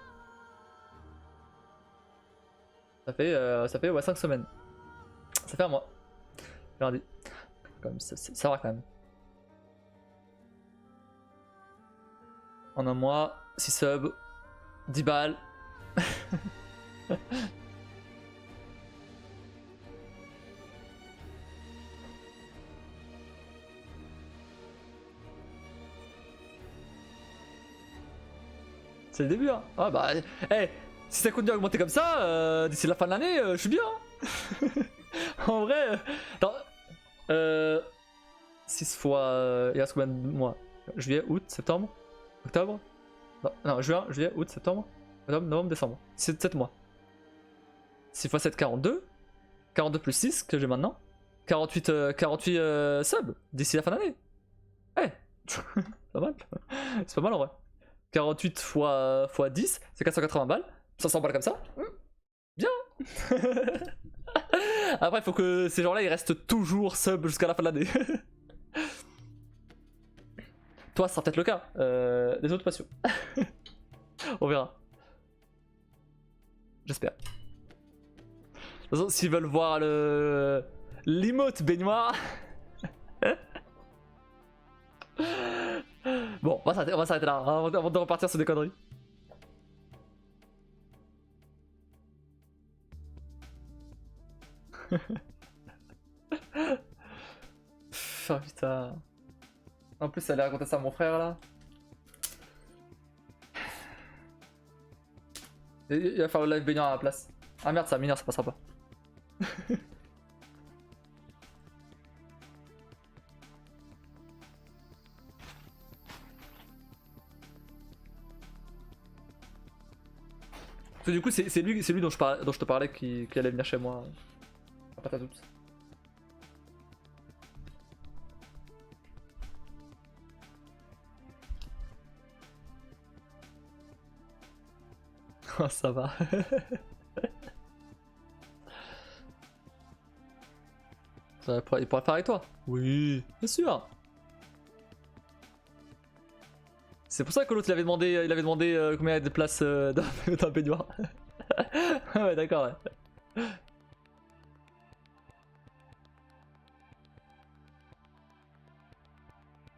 Ça fait ouais, 5 semaines. Ça fait un mois. J'ai rien dit. Quand même, ça va quand même. En un mois, 6 subs, 10 balles. C'est le début, hein. Ah bah, hey, si ça continue à augmenter comme ça, d'ici la fin de l'année, je suis bien. Hein. En vrai, attends, 6 fois, il reste combien de mois? Juillet, août, septembre, octobre? Non, juin, juillet, août, septembre, octobre, novembre, décembre. 7 mois. 6 fois 7, 42. 42 plus 6 que j'ai maintenant. 48 subs d'ici la fin de l'année. Eh, c'est pas mal. C'est pas mal en vrai. 48 fois 10, c'est 480 balles. 500 balles comme ça. Bien. Après, il faut que ces gens-là ils restent toujours sub jusqu'à la fin de l'année. Toi, ça sera peut-être le cas. Les autres, pas sûr. On verra. J'espère. De toute façon, s'ils veulent voir l'emote baignoire. Bon, on va s'arrêter là, hein, avant de repartir sur des conneries. Oh putain. En plus, elle allait raconter ça à mon frère là. Il va faire le live baignant à la place. Ah merde, ça mineur, ça passera pas. Parce que du coup, c'est lui dont je te parlais qui allait venir chez moi. Pas ta doute. Oh, ça va. Il pourrait le faire avec toi. Oui, bien sûr. C'est pour ça que l'autre il avait demandé combien il y a de places dans le baignoire. Ouais, d'accord, ouais.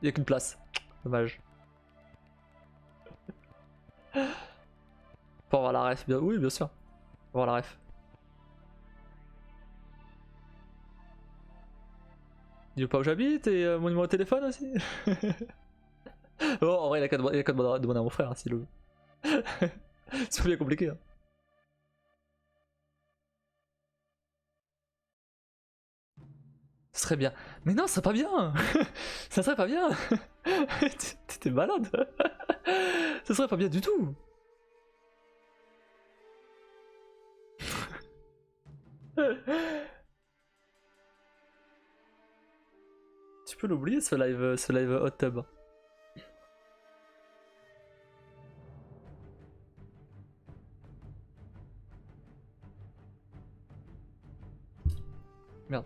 Il y a qu'une place. Dommage. Pour avoir la ref, oui, bien sûr. Pour avoir la ref. Il veut pas où j'habite et mon numéro de téléphone aussi. Bon, en vrai, il a qu'à demander à mon frère, hein, s'il le veut. C'est pas bien compliqué. Hein. Ce serait bien. Mais non, ça serait pas bien. Ça serait pas bien. T'es malade. Ça serait pas bien du tout. Tu peux l'oublier ce live hot tub. Merde.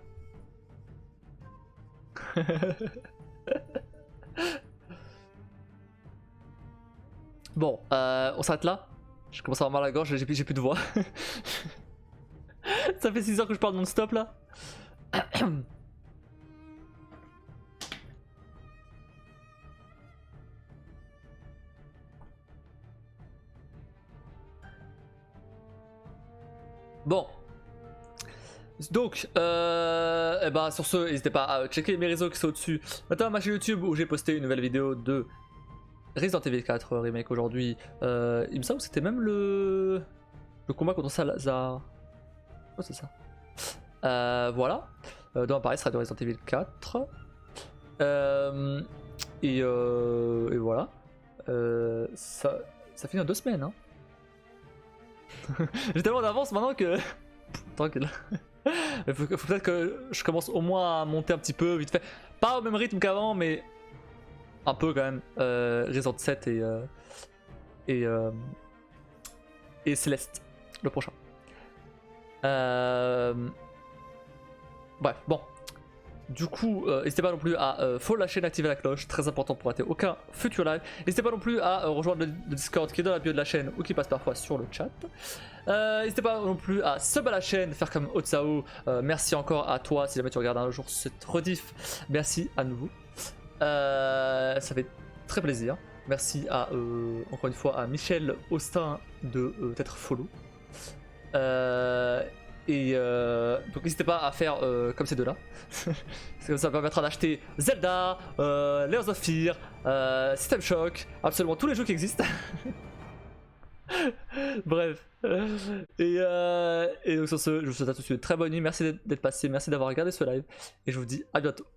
Bon, on s'arrête là. Je commence à avoir mal à la gorge, j'ai plus de voix. Ça fait 6 heures que je parle non-stop là. Bon. Donc, eh ben, sur ce, n'hésitez pas à checker mes réseaux qui sont au-dessus. Notamment ma chaîne YouTube où j'ai posté une nouvelle vidéo de Resident Evil 4 Remake aujourd'hui. Il me semble que c'était même le le combat contre Salazar. Oh, c'est ça. Voilà. Donc pareil, ce sera de Resident Evil 4. Et voilà. Ça finit en 2 semaines. Hein. J'ai tellement d'avance maintenant que. Tranquille. Il faut peut-être que je commence au moins à monter un petit peu vite fait. Pas au même rythme qu'avant, mais un peu quand même. Resident 7 et Céleste, le prochain. Bref, bon. Du coup, n'hésitez pas non plus à follow la chaîne, activer la cloche, très important pour rater aucun futur live. N'hésitez pas non plus à rejoindre le Discord qui est dans la bio de la chaîne ou qui passe parfois sur le chat. N'hésitez pas non plus à sub à la chaîne, faire comme Otsao. Merci encore à toi si jamais tu regardes un jour cette rediff. Merci à nouveau. Ça fait très plaisir. Merci à encore une fois à Michel Austin de t'être follow. Donc n'hésitez pas à faire comme ces deux-là. Ça permettra d'acheter Zelda, Layers of Fear, System Shock, absolument tous les jeux qui existent. Bref. Et donc sur ce, je vous souhaite à tous une très bonne nuit. Merci d'être passé, merci d'avoir regardé ce live. Et je vous dis à bientôt.